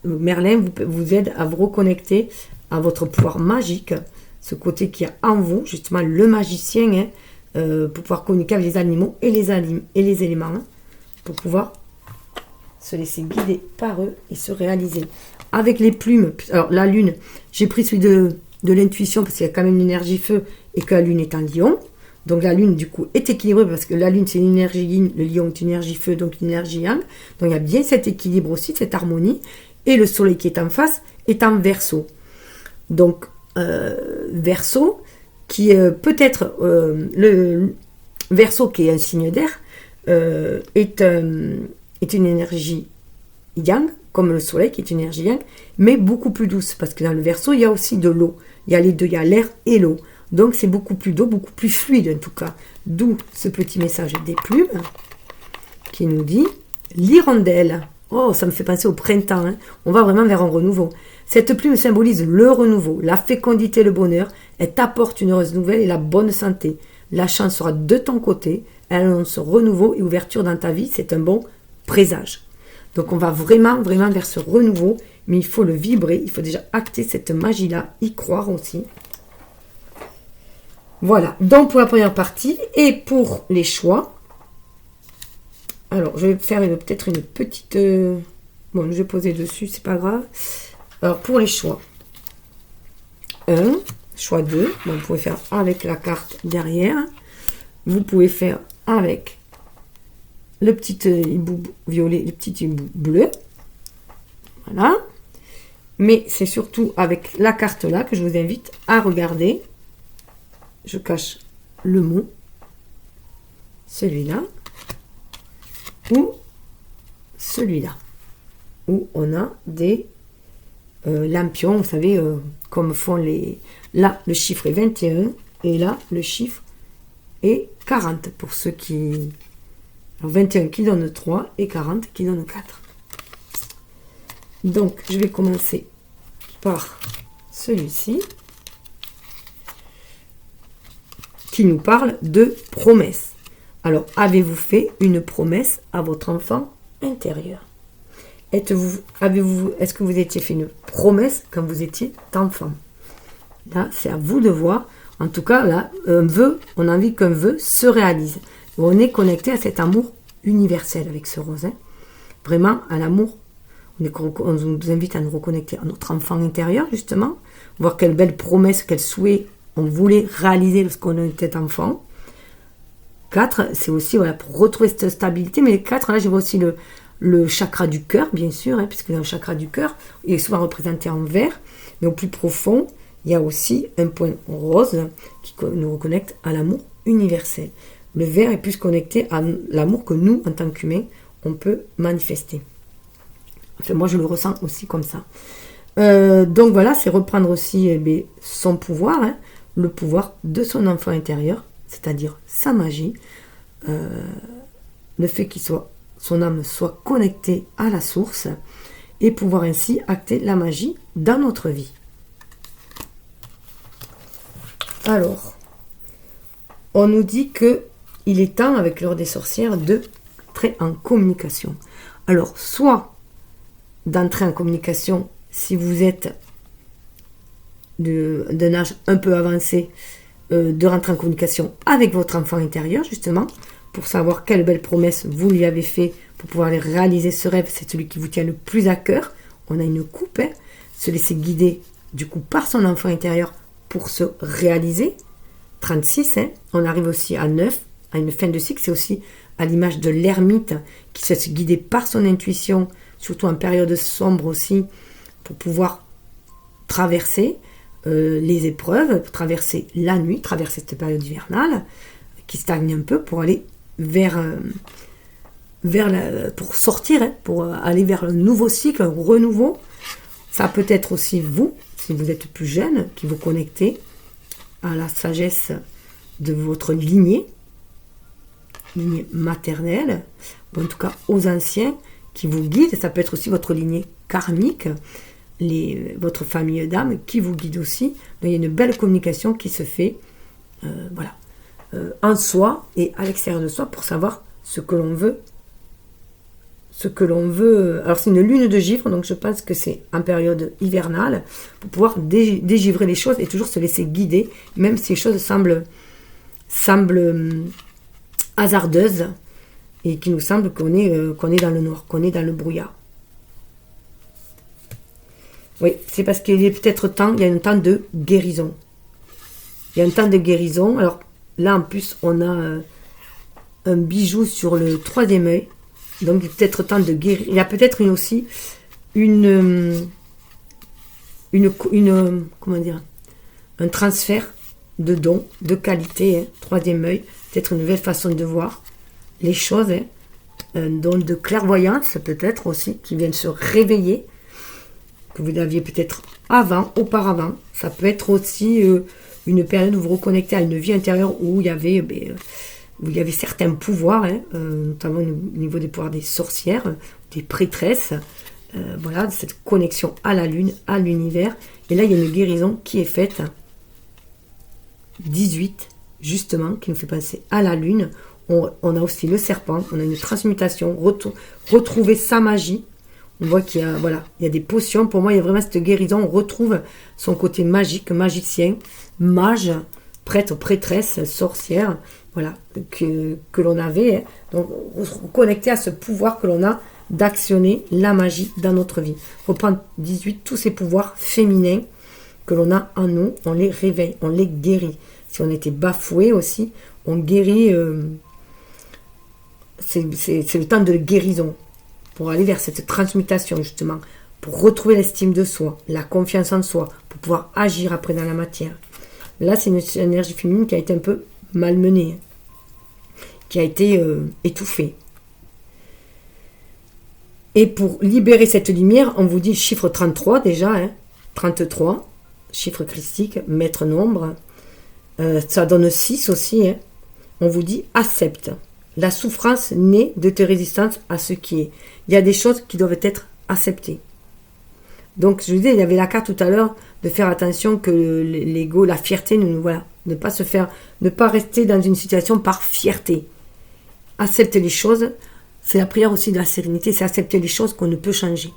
Merlin vous aide à vous reconnecter à votre pouvoir magique, ce côté qu'il y a en vous, justement le magicien, hein, pour pouvoir communiquer avec les animaux et les éléments, hein, pour pouvoir se laisser guider par eux et se réaliser. Avec les plumes, alors la lune, j'ai pris celui de l'intuition parce qu'il y a quand même l'énergie feu et que la lune est en lion. Donc la lune du coup est équilibrée parce que la lune c'est une énergie yin, le lion est une énergie feu, donc une énergie yang. Donc il y a bien cet équilibre aussi, cette harmonie. Et le soleil qui est en face est en Verseau. Donc Verseau qui peut-être le Verseau qui est un signe d'air est une énergie yang, comme le soleil qui est une énergie yang, mais beaucoup plus douce, parce que dans le Verseau, il y a aussi de l'eau. Il y a les deux, il y a l'air et l'eau. Donc c'est beaucoup plus d'eau, beaucoup plus fluide en tout cas. D'où ce petit message des plumes qui nous dit l'hirondelle. Oh, ça me fait penser au printemps. Hein. On va vraiment vers un renouveau. Cette plume symbolise le renouveau, la fécondité, le bonheur. Elle t'apporte une heureuse nouvelle et la bonne santé. La chance sera de ton côté. Elle annonce renouveau et ouverture dans ta vie. C'est un bon présage. Donc on va vraiment, vraiment vers ce renouveau. Mais il faut le vibrer. Il faut déjà acter cette magie-là. Y croire aussi. Voilà. Donc pour la première partie. Et pour les choix. Alors, je vais faire peut-être une petite... Bon, je vais poser dessus, c'est pas grave. Alors, pour les choix. 1, choix 2. Bon, vous pouvez faire avec la carte derrière. Vous pouvez faire avec le petit hibou violet, le petit hibou bleu. Voilà. Mais c'est surtout avec la carte là que je vous invite à regarder. Je cache le mot. Celui-là. Ou celui-là, où on a des lampion, vous savez, comme font les... Là, le chiffre est 21 et là, le chiffre est 40 pour ceux qui... Alors 21 qui donne 3 et 40 qui donne 4. Donc, je vais commencer par celui-ci qui nous parle de promesse. Alors, avez-vous fait une promesse à votre enfant intérieur? Est-ce que vous étiez fait une promesse quand vous étiez enfant? Là, c'est à vous de voir. En tout cas, là, un vœu, on a envie qu'un vœu se réalise. On est connecté à cet amour universel avec ce rose. Hein. Vraiment, à l'amour. On nous invite à nous reconnecter à notre enfant intérieur, justement. Voir quelle belle promesse, quel souhait on voulait réaliser lorsqu'on était enfant. 4, c'est aussi voilà, pour retrouver cette stabilité. Mais 4, là, je vois aussi le chakra du cœur, bien sûr, hein, puisque le chakra du cœur est souvent représenté en vert. Mais au plus profond, il y a aussi un point rose qui nous reconnecte à l'amour universel. Le vert est plus connecté à l'amour que nous, en tant qu'humains, on peut manifester. Enfin, moi, je le ressens aussi comme ça. Donc voilà, c'est reprendre aussi son pouvoir, hein, le pouvoir de son enfant intérieur, c'est-à-dire sa magie, le fait son âme soit connectée à la source et pouvoir ainsi acter la magie dans notre vie. Alors, on nous dit que il est temps, avec l'heure des sorcières, d'entrer en communication. Alors, soit d'entrer en communication si vous êtes d'un âge un peu avancé, de rentrer en communication avec votre enfant intérieur, justement, pour savoir quelle belle promesse vous lui avez fait pour pouvoir réaliser ce rêve. C'est celui qui vous tient le plus à cœur. On a une coupe, hein, se laisser guider, du coup, par son enfant intérieur pour se réaliser. 36, hein, on arrive aussi à 9, à une fin de cycle. C'est aussi à l'image de l'ermite qui se laisse guider par son intuition, surtout en période sombre aussi, pour pouvoir traverser les épreuves, pour traverser la nuit, traverser cette période hivernale qui stagne un peu pour aller pour sortir, hein, pour aller vers un nouveau cycle, un renouveau. Ça peut être aussi vous, si vous êtes plus jeune, qui vous connectez à la sagesse de votre lignée maternelle, ou en tout cas aux anciens qui vous guident. Ça peut être aussi votre lignée karmique, votre famille d'âme qui vous guide aussi. Donc, il y a une belle communication qui se fait en soi et à l'extérieur de soi pour savoir ce que l'on veut. Alors c'est une lune de givre, donc je pense que c'est en période hivernale pour pouvoir dégivrer les choses et toujours se laisser guider, même si les choses semblent hasardeuses et qu'il nous semble qu'on est dans le noir, qu'on est dans le brouillard. Oui, c'est parce qu'il est peut-être temps, il y a un temps de guérison. Il y a un temps de guérison. Alors là, en plus, on a un bijou sur le 3e œil. Donc, il est peut-être temps de guérir. Il y a peut-être aussi un transfert de dons, de qualité, hein, 3e œil. Peut-être une nouvelle façon de voir les choses. Hein, un don de clairvoyance, peut-être aussi, qui vient de se réveiller. Que vous aviez peut-être auparavant. Ça peut être aussi une période où vous reconnectez à une vie intérieure où il y avait certains pouvoirs, hein, notamment au niveau des pouvoirs des sorcières, des prêtresses, voilà, cette connexion à la lune, à l'univers. Et là, il y a une guérison qui est faite, 18, justement, qui nous fait penser à la lune. On a aussi le serpent, on a une transmutation, retrouver sa magie. On voit qu'il y a des potions. Pour moi, il y a vraiment cette guérison. On retrouve son côté magique, magicien, mage, prêtre, prêtresse, sorcière, voilà, que l'on avait. Hein. Donc, reconnecter à ce pouvoir que l'on a d'actionner la magie dans notre vie. Reprendre 18, tous ces pouvoirs féminins que l'on a en nous, on les réveille, on les guérit. Si on était bafoué aussi, on guérit. C'est le temps de guérison. Pour aller vers cette transmutation, justement, pour retrouver l'estime de soi, la confiance en soi, pour pouvoir agir après dans la matière. Là, c'est une énergie féminine qui a été un peu malmenée, qui a été étouffée. Et pour libérer cette lumière, on vous dit chiffre 33 déjà, 33, chiffre christique, maître nombre. Ça donne 6 aussi. On vous dit accepte. La souffrance naît de tes résistances à ce qui est. Il y a des choses qui doivent être acceptées. Donc, je vous disais, il y avait la carte tout à l'heure de faire attention que l'ego, la fierté, ne pas rester dans une situation par fierté. Accepter les choses, c'est la prière aussi de la sérénité, c'est accepter les choses qu'on ne peut changer.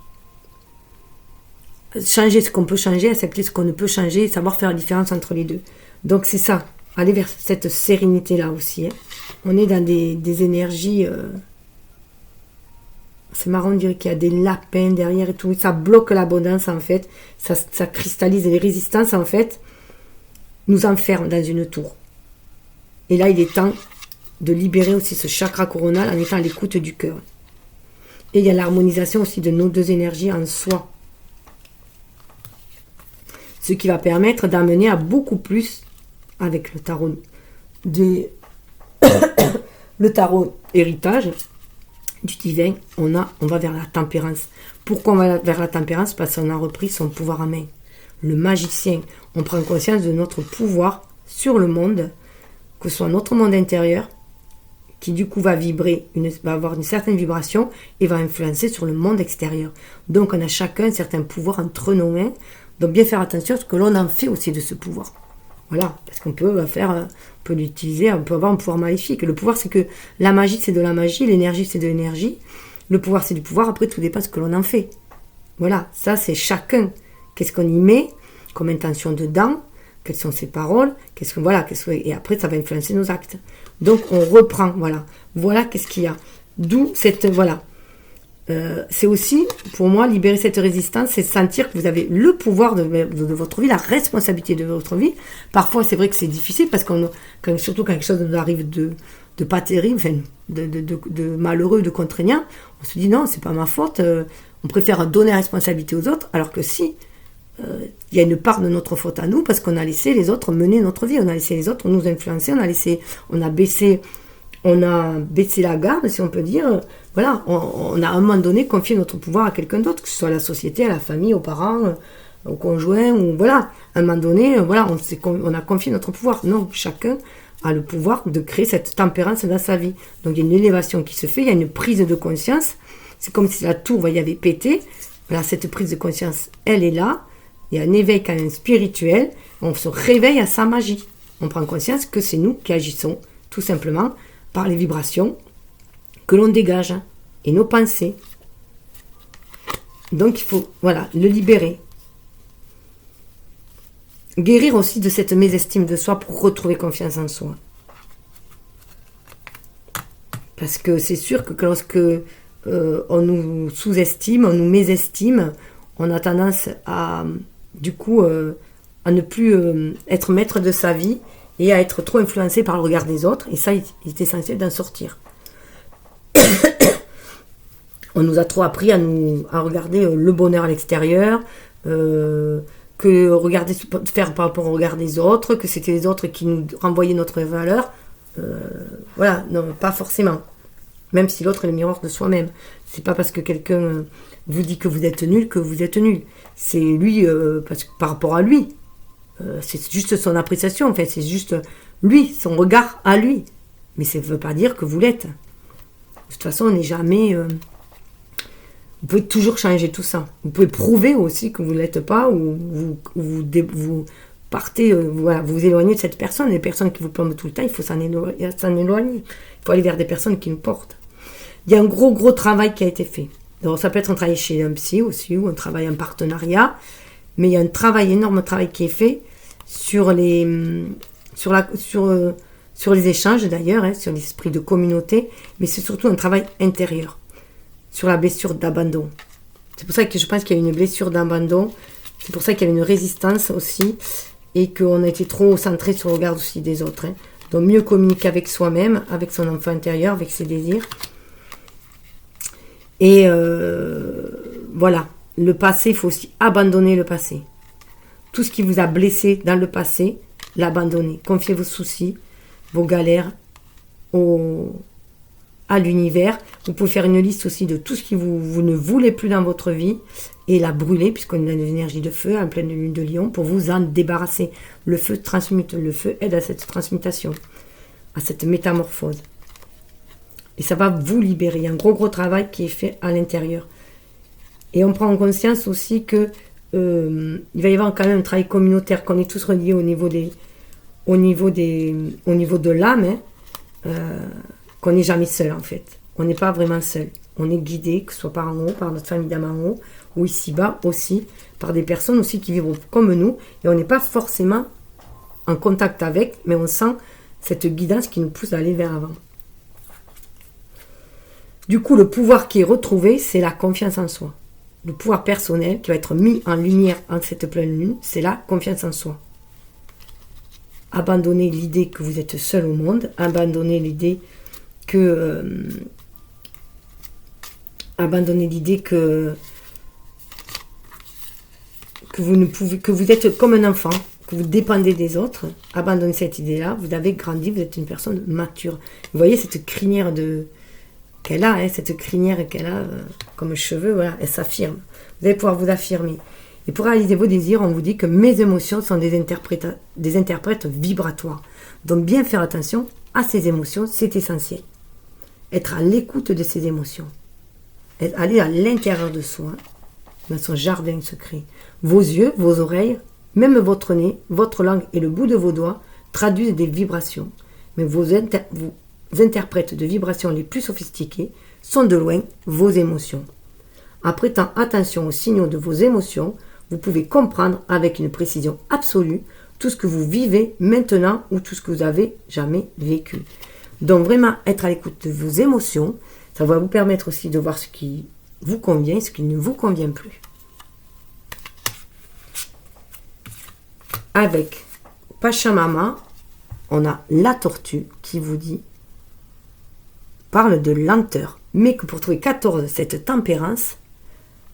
Changer ce qu'on peut changer, accepter ce qu'on ne peut changer, savoir faire la différence entre les deux. Donc, c'est ça, aller vers cette sérénité-là aussi. On est dans des énergies... c'est marrant de dire qu'il y a des lapins derrière et tout. Ça bloque l'abondance en fait. Ça cristallise les résistances en fait. Nous enferme dans une tour. Et là, il est temps de libérer aussi ce chakra coronal en étant à l'écoute du cœur. Et il y a l'harmonisation aussi de nos deux énergies en soi. Ce qui va permettre d'amener à beaucoup plus avec le tarot le tarot héritage du divin, on va vers la tempérance. Pourquoi on va vers la tempérance? Parce qu'on a repris son pouvoir en main. Le magicien, on prend conscience de notre pouvoir sur le monde, que ce soit notre monde intérieur, qui du coup va avoir une certaine vibration et va influencer sur le monde extérieur. Donc on a chacun un certain pouvoir entre nos mains, donc bien faire attention à ce que l'on en fait aussi de ce pouvoir. Voilà, parce qu'on peut l'utiliser, on peut avoir un pouvoir maléfique. Le pouvoir, c'est que la magie, c'est de la magie, l'énergie, c'est de l'énergie. Le pouvoir, c'est du pouvoir. Après, tout dépend de ce que l'on en fait. Voilà, ça, c'est chacun. Qu'est-ce qu'on y met comme intention dedans? Quelles sont ses paroles? Et après, ça va influencer nos actes. Donc, on reprend, voilà. Voilà, qu'est-ce qu'il y a. D'où cette, voilà. C'est aussi, pour moi, libérer cette résistance, c'est sentir que vous avez le pouvoir de votre vie, la responsabilité de votre vie. Parfois, c'est vrai que c'est difficile parce surtout quand quelque chose nous arrive de pas terrible, enfin, de malheureux, de contraignant, on se dit non, c'est pas ma faute, on préfère donner la responsabilité aux autres, alors que si, il y a une part de notre faute à nous parce qu'on a laissé les autres mener notre vie, on a laissé les autres nous influencer, on a baissé la garde, si on peut dire. Voilà, on a à un moment donné confié notre pouvoir à quelqu'un d'autre, que ce soit à la société, à la famille, aux parents, au conjoint, ou voilà. À un moment donné, voilà, on a confié notre pouvoir. Non, chacun a le pouvoir de créer cette tempérance dans sa vie. Donc il y a une élévation qui se fait, il y a une prise de conscience. C'est comme si la tour y avait pété. Voilà, cette prise de conscience, elle est là. Il y a un éveil quand même spirituel. On se réveille à sa magie. On prend conscience que c'est nous qui agissons, tout simplement, par les vibrations que l'on dégage et nos pensées. Donc il faut, voilà, le libérer. Guérir aussi de cette mésestime de soi pour retrouver confiance en soi. Parce que c'est sûr que lorsque on nous sous-estime, on nous mésestime, on a tendance à, du coup, à ne plus être maître de sa vie et à être trop influencé par le regard des autres. Et ça, il est essentiel d'en sortir. On nous a trop appris à regarder le bonheur à l'extérieur, que faire par rapport au regard des autres, que c'était les autres qui nous renvoyaient notre valeur. Voilà, non, pas forcément. Même si l'autre est le miroir de soi-même. C'est pas parce que quelqu'un vous dit que vous êtes nul que vous êtes nul. C'est lui, parce que par rapport à lui. C'est juste son appréciation, en fait. C'est juste lui, son regard à lui. Mais ça ne veut pas dire que vous l'êtes. De toute façon, on n'est jamais... vous pouvez toujours changer tout ça. Vous pouvez prouver aussi que vous ne l'êtes pas, ou vous partez, voilà, vous vous éloignez de cette personne. Les personnes qui vous plombent tout le temps, il faut s'en éloigner. Il faut aller vers des personnes qui nous portent. Il y a un gros travail qui a été fait. Alors, ça peut être un travail chez un psy aussi, ou un travail en partenariat, mais il y a un énorme travail qui est fait sur les échanges d'ailleurs, sur l'esprit de communauté, mais c'est surtout un travail intérieur, sur la blessure d'abandon. C'est pour ça que je pense qu'il y a une blessure d'abandon, c'est pour ça qu'il y a une résistance aussi, et qu'on a été trop centré sur le regard aussi des autres. Donc mieux communiquer avec soi-même, avec son enfant intérieur, avec ses désirs. Et voilà, le passé, il faut aussi abandonner le passé. Tout ce qui vous a blessé dans le passé, l'abandonner. Confiez vos soucis, vos galères aux à l'univers. Vous pouvez faire une liste aussi de tout ce que vous ne voulez plus dans votre vie et la brûler, puisqu'on est dans une énergie de feu, en pleine lune de lion, pour vous en débarrasser. Le feu transmute, le feu aide à cette transmutation, à cette métamorphose. Et ça va vous libérer. Il y a un gros travail qui est fait à l'intérieur. Et on prend conscience aussi que il va y avoir quand même un travail communautaire, qu'on est tous reliés au niveau de l'âme, qu'on n'est jamais seul en fait. On n'est pas vraiment seul. On est guidé, que ce soit par en haut, par notre famille d'âme en haut, ou ici-bas aussi, par des personnes aussi qui vivent comme nous, et on n'est pas forcément en contact avec, mais on sent cette guidance qui nous pousse à aller vers l'avant. Du coup, le pouvoir qui est retrouvé, c'est la confiance en soi. Le pouvoir personnel qui va être mis en lumière en cette pleine lune, c'est la confiance en soi. Abandonnez l'idée que vous êtes seul au monde, abandonnez l'idée que vous êtes comme un enfant, que vous dépendez des autres. Abandonnez cette idée-là. Vous avez grandi, vous êtes une personne mature. Vous voyez cette crinière qu'elle a, comme cheveux, voilà, elle s'affirme. Vous allez pouvoir vous affirmer. Et pour réaliser vos désirs, on vous dit que mes émotions sont des interprètes vibratoires. Donc bien faire attention à ces émotions, c'est essentiel. Être à l'écoute de ces émotions. Aller à l'intérieur de soi, dans son jardin secret. Vos yeux, vos oreilles, même votre nez, votre langue et le bout de vos doigts traduisent des vibrations. Mais vos interprètes de vibrations les plus sophistiqués sont de loin vos émotions. En prêtant attention aux signaux de vos émotions, vous pouvez comprendre avec une précision absolue tout ce que vous vivez maintenant ou tout ce que vous avez jamais vécu. Donc vraiment être à l'écoute de vos émotions, ça va vous permettre aussi de voir ce qui vous convient et ce qui ne vous convient plus. Avec Pachamama, on a la tortue qui vous parle de lenteur, mais que pour trouver 14, cette tempérance,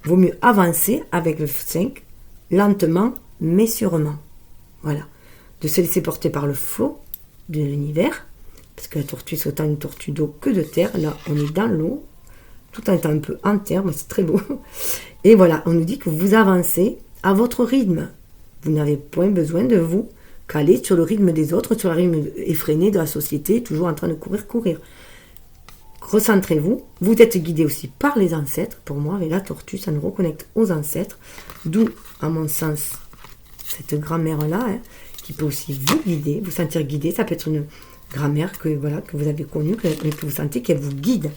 vaut mieux avancer avec le 5, lentement mais sûrement. Voilà. De se laisser porter par le flot de l'univers, parce que la tortue, c'est autant une tortue d'eau que de terre. Là, on est dans l'eau, tout en étant un peu en terre, mais c'est très beau. Et voilà, on nous dit que vous avancez à votre rythme. Vous n'avez point besoin de vous caler sur le rythme des autres, sur le rythme effréné de la société, toujours en train de courir. Recentrez-vous. Vous êtes guidé aussi par les ancêtres. Pour moi, avec la tortue, ça nous reconnecte aux ancêtres. D'où, à mon sens, cette grand-mère-là, qui peut aussi vous guider, vous sentir guidé. Ça peut être une grand-mère que vous avez connue, que vous sentez qu'elle vous guide.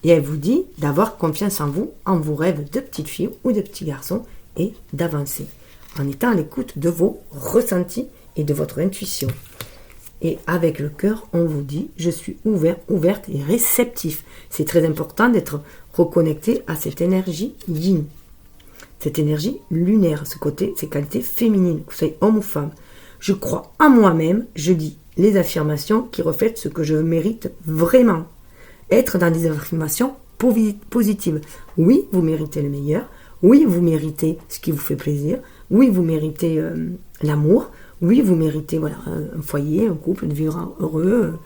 Et elle vous dit d'avoir confiance en vous, en vos rêves de petite fille ou de petit garçon, et d'avancer, en étant à l'écoute de vos ressentis et de votre intuition. Et avec le cœur, on vous dit, je suis ouverte et réceptif. C'est très important d'être reconnecté à cette énergie yin, cette énergie lunaire, ces qualités féminines, que vous soyez homme ou femme. Je crois en moi-même, je dis les affirmations qui reflètent ce que je mérite vraiment. Être dans des affirmations positives. Oui, vous méritez le meilleur. Oui, vous méritez ce qui vous fait plaisir. Oui, vous méritez l'amour. Oui, vous méritez un foyer, un couple, de vivre heureux.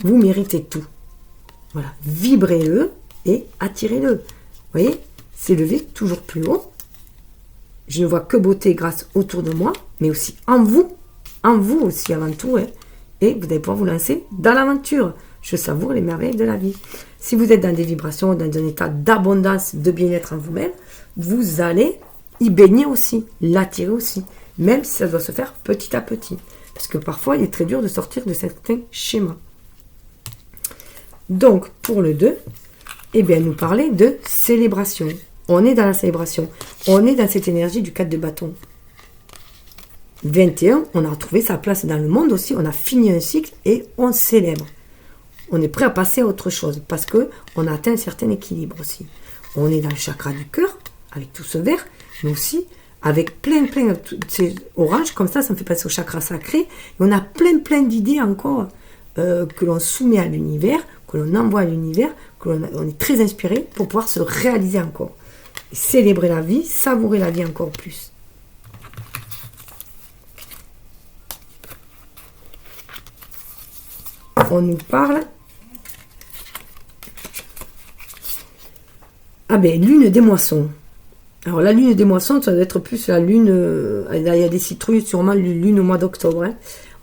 Vous méritez tout. Voilà, vibrez-le et attirez-le. Vous voyez, s'élever toujours plus haut. Je ne vois que beauté et grâce autour de moi, mais aussi en vous aussi avant tout. Et vous allez pouvoir vous lancer dans l'aventure. Je savoure les merveilles de la vie. Si vous êtes dans des vibrations, dans un état d'abondance, de bien-être en vous-même, vous allez y baigner aussi, l'attirer aussi. Même si ça doit se faire petit à petit. Parce que parfois, il est très dur de sortir de certains schémas. Donc, pour le 2, nous parler de célébration. On est dans la célébration. On est dans cette énergie du 4 de bâton. 21, on a retrouvé sa place dans le monde aussi. On a fini un cycle et on célèbre. On est prêt à passer à autre chose. Parce qu'on a atteint un certain équilibre aussi. On est dans le chakra du cœur, avec tout ce vert, mais aussi avec plein de ces oranges, comme ça me fait passer au chakra sacré. Et on a plein d'idées encore que l'on soumet à l'univers, que l'on envoie à l'univers, on est très inspiré pour pouvoir se réaliser encore. Et célébrer la vie, savourer la vie encore plus. On nous parle Ah ben, lune des moissons. Alors la lune des moissons, ça doit être plus la lune, il y a des citrouilles, sûrement lune au mois d'octobre. Hein.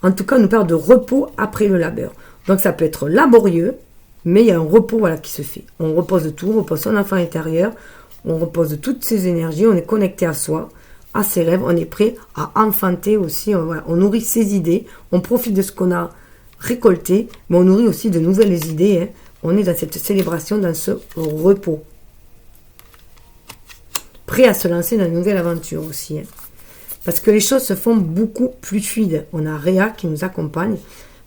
En tout cas, on nous parle de repos après le labeur. Donc ça peut être laborieux, mais il y a un repos voilà, qui se fait. On repose de tout, on repose son enfant intérieur, on repose de toutes ses énergies, on est connecté à soi, à ses rêves, on est prêt à enfanter aussi, voilà, on nourrit ses idées, on profite de ce qu'on a récolté, mais on nourrit aussi de nouvelles idées. Hein. On est dans cette célébration, dans ce repos. Prêt à se lancer dans une nouvelle aventure aussi. Hein. Parce que les choses se font beaucoup plus fluides. On a Réa qui nous accompagne.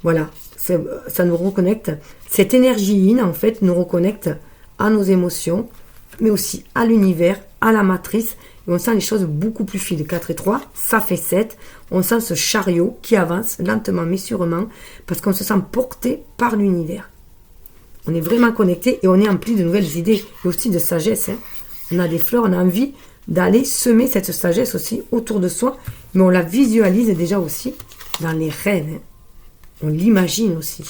Voilà, ça nous reconnecte. Cette énergie yin, en fait, nous reconnecte à nos émotions, mais aussi à l'univers, à la matrice. Et on sent les choses beaucoup plus fluides. 4 et 3, ça fait 7. On sent ce chariot qui avance lentement mais sûrement, parce qu'on se sent porté par l'univers. On est vraiment connecté et on est empli de nouvelles idées et aussi de sagesse. Hein. On a des fleurs, on a envie d'aller semer cette sagesse aussi autour de soi, mais on la visualise déjà aussi dans les rêves. Hein. On l'imagine aussi.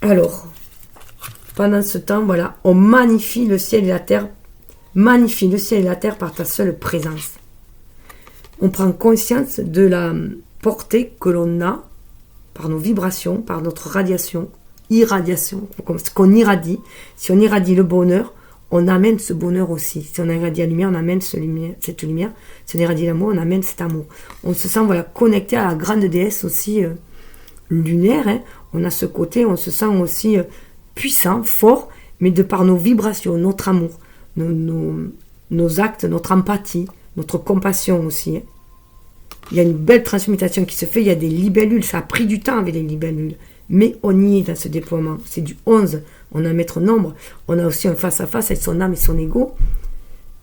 Alors, pendant ce temps, voilà, on magnifie le ciel et la terre. Magnifie le ciel et la terre par ta seule présence. On prend conscience de la portée que l'on a par nos vibrations, par notre radiation, irradiation, comme ce qu'on irradie. Si on irradie le bonheur, on amène ce bonheur aussi. Si on irradie la lumière, on amène cette lumière. Si on irradie l'amour, on amène cet amour. On se sent voilà, connecté à la grande déesse aussi lunaire. Hein. On a ce côté, on se sent aussi puissant, fort, mais de par nos vibrations, notre amour, nos actes, notre empathie, notre compassion aussi. Hein. Il y a une belle transmutation qui se fait, il y a des libellules, ça a pris du temps avec les libellules. Mais on y est dans ce déploiement. C'est du 11. On a un maître nombre. On a aussi un face-à-face avec son âme et son ego.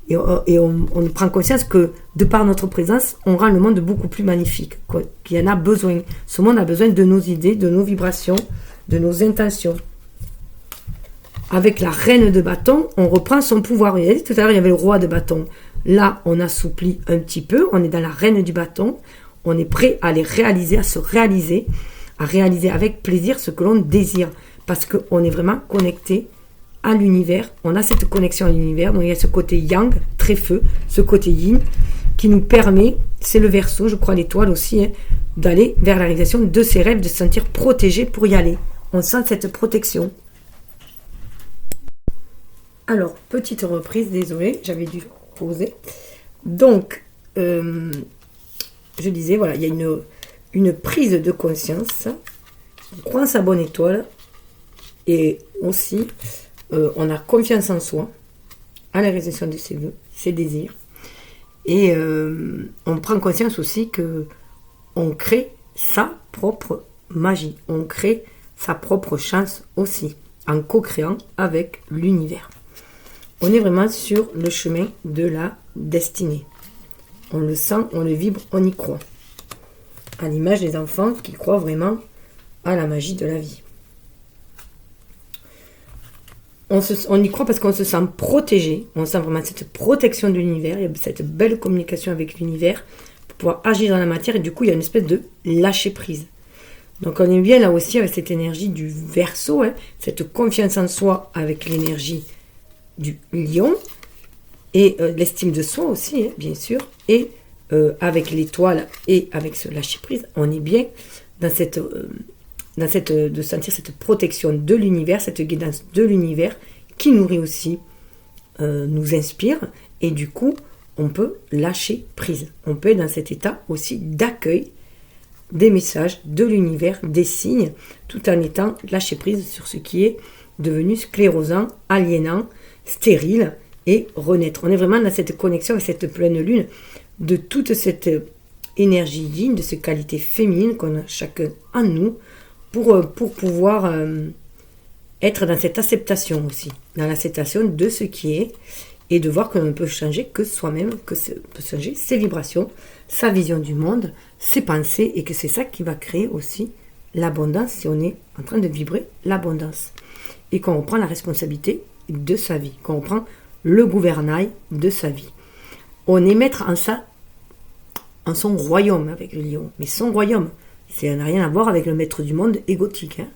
Et on prend conscience que, de par notre présence, on rend le monde beaucoup plus magnifique. Qu'il y en a besoin. Ce monde a besoin de nos idées, de nos vibrations, de nos intentions. Avec la reine de bâton, on reprend son pouvoir. Vous avez dit tout à l'heure, il y avait le roi de bâton. Là, on assouplit un petit peu. On est dans la reine du bâton. On est prêt à les réaliser, à se réaliser, à réaliser avec plaisir ce que l'on désire. Parce qu'on est vraiment connecté à l'univers. On a cette connexion à l'univers. Donc il y a ce côté yang, très feu, ce côté yin, qui nous permet, c'est le Verseau, je crois l'étoile aussi, hein, d'aller vers la réalisation de ses rêves, de se sentir protégé pour y aller. On sent cette protection. Alors, petite reprise, désolée, j'avais dû poser. Donc, je disais, voilà, il y a une prise de conscience. On prend sa bonne étoile et aussi, on a confiance en soi, à la réalisation de ses vœux, ses désirs. Et on prend conscience aussi que on crée sa propre magie, on crée sa propre chance aussi, en co-créant avec l'univers. On est vraiment sur le chemin de la destinée. On le sent, on le vibre, on y croit. À l'image des enfants qui croient vraiment à la magie de la vie. On y croit parce qu'on se sent protégé. On sent vraiment cette protection de l'univers. Il y a cette belle communication avec l'univers pour pouvoir agir dans la matière. Et du coup, il y a une espèce de lâcher prise. Donc on est bien là aussi avec cette énergie du Verseau, hein, cette confiance en soi avec l'énergie du lion et l'estime de soi aussi, hein, bien sûr, et avec l'étoile et avec ce lâcher prise, on est bien dans de sentir cette protection de l'univers, cette guidance de l'univers qui nourrit aussi, nous inspire, et du coup on peut lâcher prise, on peut être dans cet état aussi d'accueil des messages de l'univers, des signes, tout en étant lâché prise sur ce qui est devenu sclérosant, aliénant, stérile et renaître. On est vraiment dans cette connexion avec cette pleine lune, de toute cette énergie yin, de ces qualités féminines qu'on a chacun en nous, pour pouvoir être dans cette acceptation aussi, dans l'acceptation de ce qui est, et de voir que l'on ne peut changer que soi-même, que peut changer ses vibrations, sa vision du monde, ses pensées, et que c'est ça qui va créer aussi l'abondance, si on est en train de vibrer l'abondance. Et qu'on reprend la responsabilité de sa vie, qu'on reprend le gouvernail de sa vie. On est maître en son royaume avec le lion, mais son royaume, ça n'a rien à voir avec le maître du monde égotique. Hein.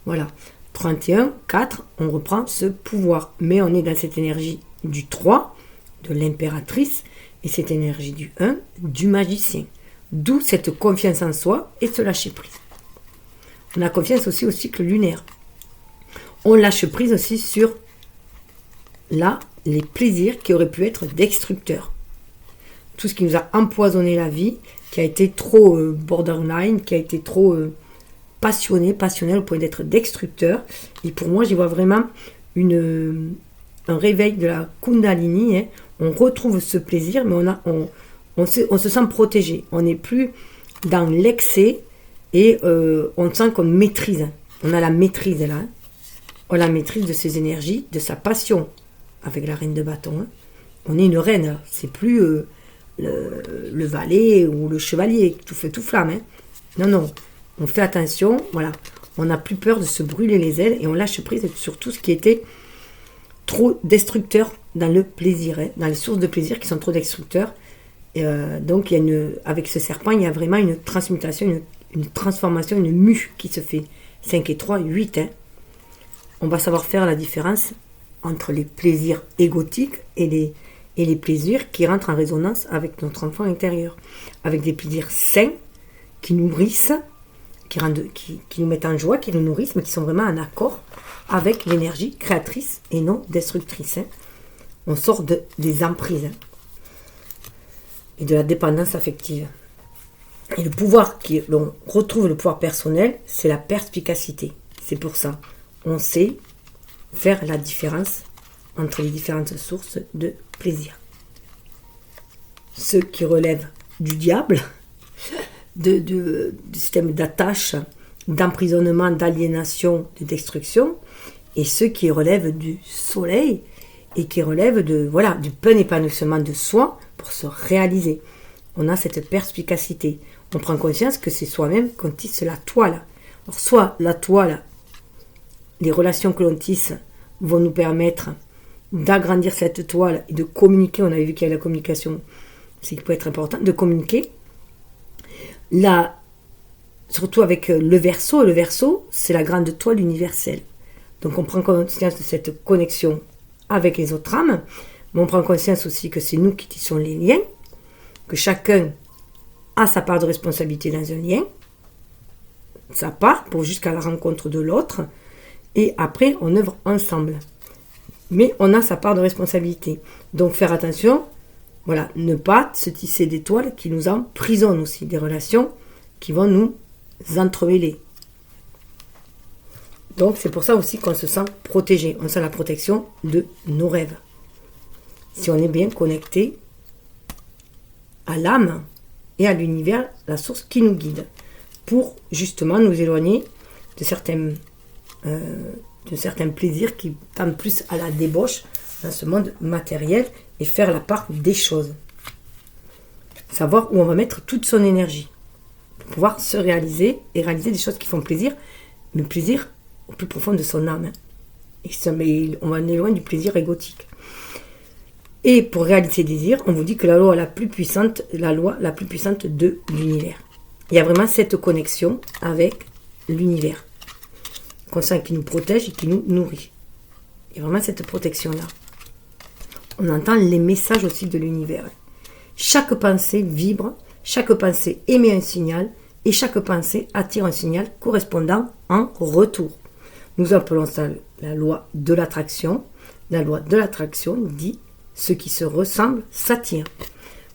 Voilà. 31, 4, on reprend ce pouvoir. Mais on est dans cette énergie du 3, de l'impératrice, et cette énergie du 1, du magicien. D'où cette confiance en soi et ce lâcher prise. On a confiance aussi au cycle lunaire. On lâche prise aussi sur là, les plaisirs qui auraient pu être destructeurs. Tout ce qui nous a empoisonné la vie, qui a été trop borderline, qui a été trop passionnel au point d'être destructeur. Et pour moi, j'y vois vraiment un réveil de la Kundalini. Hein. On retrouve ce plaisir, mais on se sent protégé. On n'est plus dans l'excès et on sent qu'on maîtrise. On a la maîtrise là. Hein. On a la maîtrise de ses énergies, de sa passion avec la reine de bâton. Hein. On est une reine, là. C'est plus le valet ou le chevalier qui tout fait tout flamme. Hein. Non, on fait attention, voilà. On n'a plus peur de se brûler les ailes et on lâche prise sur tout ce qui était trop destructeur dans le plaisir, hein, dans les sources de plaisir qui sont trop destructeurs. Donc, avec ce serpent, il y a vraiment une transmutation, une transformation, une mue qui se fait. 5 et 3, 8. Hein. On va savoir faire la différence entre les plaisirs égotiques et les plaisirs qui rentrent en résonance avec notre enfant intérieur. Avec des plaisirs sains qui nourrissent, qui nous mettent en joie, qui nous nourrissent, mais qui sont vraiment en accord avec l'énergie créatrice et non destructrice. Hein. On sort des emprises et de la dépendance affective. Et le pouvoir, l'on retrouve le pouvoir personnel, c'est la perspicacité. C'est pour ça, on sait faire la différence entre les différentes sources de plaisir. Ceux qui relèvent du diable, du système d'attache, d'emprisonnement, d'aliénation, de destruction, et ceux qui relèvent du soleil et qui relèvent du plein épanouissement de soi pour se réaliser. On a cette perspicacité. On prend conscience que c'est soi-même qu'on tisse la toile. Alors, soit la toile, les relations que l'on tisse vont nous permettre d'agrandir cette toile et de communiquer. On avait vu qu'il y a la communication, c'est qui peut être important, de communiquer. Là, surtout avec le Verseau. Le Verseau, c'est la grande toile universelle. Donc on prend conscience de cette connexion avec les autres âmes, mais on prend conscience aussi que c'est nous qui tissons les liens, que chacun a sa part de responsabilité dans un lien, sa part pour jusqu'à la rencontre de l'autre, et après on œuvre ensemble. Mais on a sa part de responsabilité. Donc faire attention, voilà, ne pas se tisser des toiles qui nous emprisonnent aussi, des relations qui vont nous entremêler. Donc c'est pour ça aussi qu'on se sent protégé, on sent la protection de nos rêves. Si on est bien connecté à l'âme et à l'univers, la source qui nous guide, pour justement nous éloigner de certains plaisirs qui tendent plus à la débauche dans ce monde matériel et faire la part des choses. Savoir où on va mettre toute son énergie pour pouvoir se réaliser et réaliser des choses qui font plaisir, mais plaisir au plus profond de son âme. Et on va aller loin du plaisir égotique. Et pour réaliser des désirs, on vous dit que la loi la plus puissante de l'univers. Il y a vraiment cette connexion avec l'univers. Qu'on sent qui nous protège et qui nous nourrit. Il y a vraiment cette protection-là. On entend les messages aussi de l'univers. Chaque pensée vibre, chaque pensée émet un signal, et chaque pensée attire un signal correspondant en retour. Nous appelons ça la loi de l'attraction. La loi de l'attraction dit ce qui se ressemble s'attire.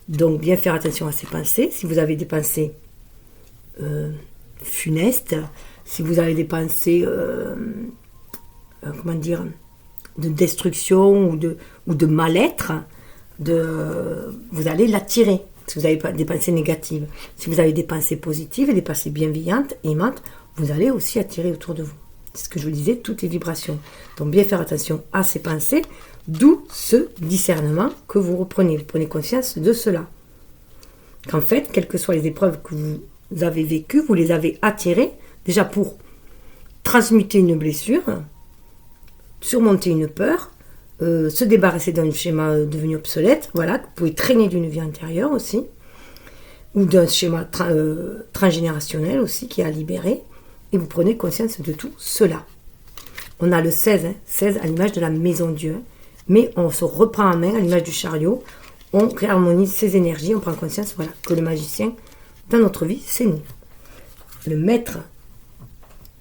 Donc bien faire attention à ces pensées. Si vous avez des pensées funestes, si vous avez des pensées de destruction ou de mal-être, vous allez l'attirer. Si vous avez des pensées négatives, si vous avez des pensées positives et des pensées bienveillantes, aimantes, vous allez aussi attirer autour de vous. C'est ce que je vous disais, toutes les vibrations. Donc bien faire attention à ces pensées, d'où ce discernement que vous reprenez. Vous prenez conscience de cela. Qu'en fait, quelles que soient les épreuves que vous avez vécues, vous les avez attirées déjà pour transmuter une blessure, surmonter une peur, se débarrasser d'un schéma devenu obsolète, voilà, que vous pouvez traîner d'une vie antérieure aussi, ou d'un schéma transgénérationnel aussi qui est à libérer, et vous prenez conscience de tout cela. On a le 16, 16 à l'image de la maison Dieu. Mais on se reprend en main à l'image du chariot. On réharmonise ses énergies, on prend conscience, voilà, que le magicien, dans notre vie, c'est nous. Le maître,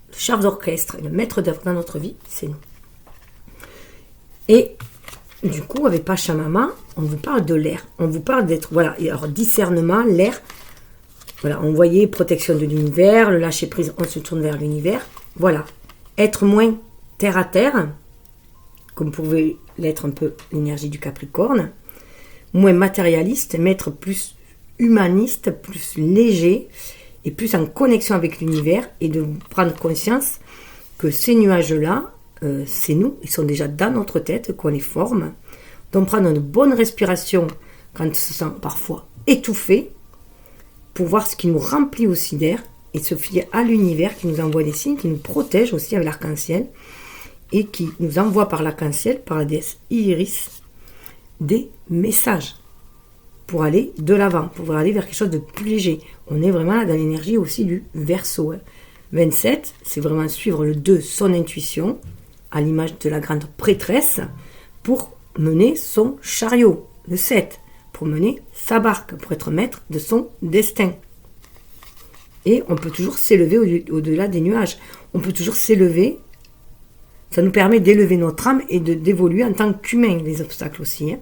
le chef d'orchestre, le maître d'œuvre dans notre vie, c'est nous. Et du coup, avec Pachamama, on vous parle de l'air. On vous parle d'être, voilà, et alors discernement, l'air, voilà, on voyait protection de l'univers, le lâcher prise, on se tourne vers l'univers. Voilà, être moins terre à terre, comme pouvait l'être un peu l'énergie du Capricorne, moins matérialiste, mais être plus humaniste, plus léger, et plus en connexion avec l'univers, et de prendre conscience que ces nuages-là, c'est nous, ils sont déjà dans notre tête, qu'on les forme. Donc prendre une bonne respiration quand on se sent parfois étouffé, pour voir ce qui nous remplit aussi d'air, et se fier à l'univers qui nous envoie des signes, qui nous protège aussi avec l'arc-en-ciel, et qui nous envoie par l'arc-en-ciel, par la déesse Iris, des messages pour aller de l'avant, pour aller vers quelque chose de plus léger. On est vraiment là dans l'énergie aussi du Verseau. 27, c'est vraiment suivre le 2, son intuition, à l'image de la grande prêtresse, pour mener son chariot. Le 7, pour mener sa barque, pour être maître de son destin. Et on peut toujours s'élever au-delà des nuages. On peut toujours s'élever. Ça nous permet d'élever notre âme et d'évoluer en tant qu'humain, les obstacles aussi.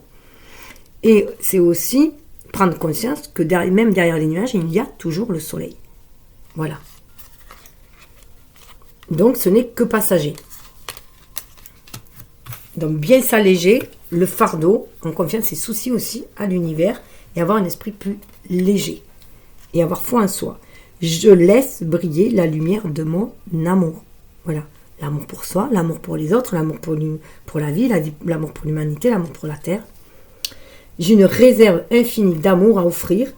Et c'est aussi prendre conscience que même derrière les nuages, il y a toujours le soleil. Voilà. Donc ce n'est que passager. Donc bien s'alléger, le fardeau, en confiant ses soucis aussi à l'univers et avoir un esprit plus léger. Et avoir foi en soi. Je laisse briller la lumière de mon amour. Voilà. L'amour pour soi, l'amour pour les autres, l'amour pour la vie, l'amour pour l'humanité, l'amour pour la terre. J'ai une réserve infinie d'amour à offrir.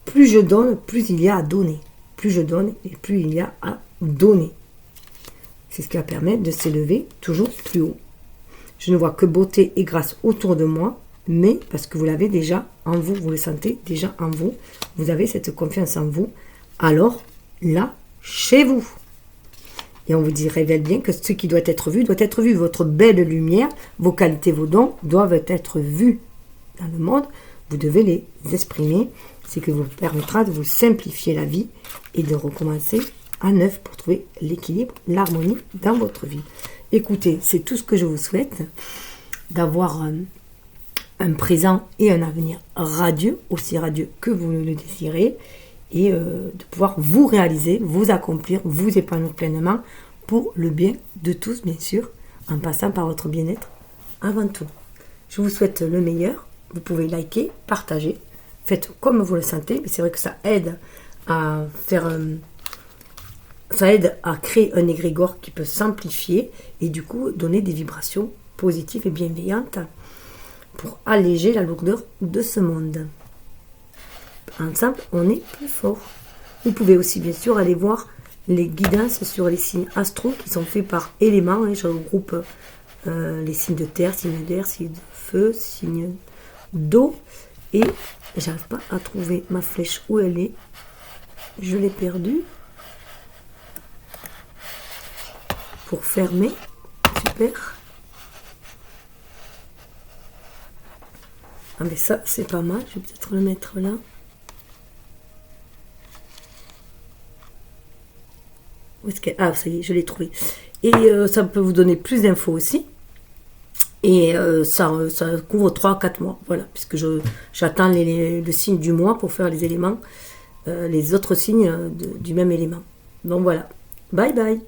Plus je donne, plus il y a à donner. Plus je donne et plus il y a à donner. C'est ce qui va permettre de s'élever toujours plus haut. Je ne vois que beauté et grâce autour de moi, mais parce que vous l'avez déjà en vous, vous le sentez déjà en vous, vous avez cette confiance en vous, alors là, chez vous. Et on vous dit, révèle bien que ce qui doit être vu, votre belle lumière, vos qualités, vos dons doivent être vus dans le monde. Vous devez les exprimer, ce qui vous permettra de vous simplifier la vie et de recommencer à neuf pour trouver l'équilibre, l'harmonie dans votre vie. Écoutez, c'est tout ce que je vous souhaite, d'avoir un présent et un avenir radieux, aussi radieux que vous le désirez, et de pouvoir vous réaliser, vous accomplir, vous épanouir pleinement pour le bien de tous, bien sûr, en passant par votre bien-être avant tout. Je vous souhaite le meilleur. Vous pouvez liker, partager, faites comme vous le sentez, mais c'est vrai que ça aide à faire... ça aide à créer un égrégore qui peut s'amplifier et du coup donner des vibrations positives et bienveillantes pour alléger la lourdeur de ce monde. Ensemble, on est plus fort. Vous pouvez aussi bien sûr aller voir les guidances sur les signes astro qui sont faits par éléments. Je regroupe les signes de terre, signes d'air, signes de feu, signes d'eau. Et j'arrive pas à trouver ma flèche où elle est. Je l'ai perdue. Pour fermer, super. Ah mais ça c'est pas mal, je vais peut-être le mettre là. Où est-ce qu'elle... Ah ça y est, je l'ai trouvé. Et ça peut vous donner plus d'infos aussi. Et ça couvre 3-4 mois, voilà, puisque j'attends le signe du mois pour faire les éléments, les autres signes du même élément. Donc voilà, bye bye.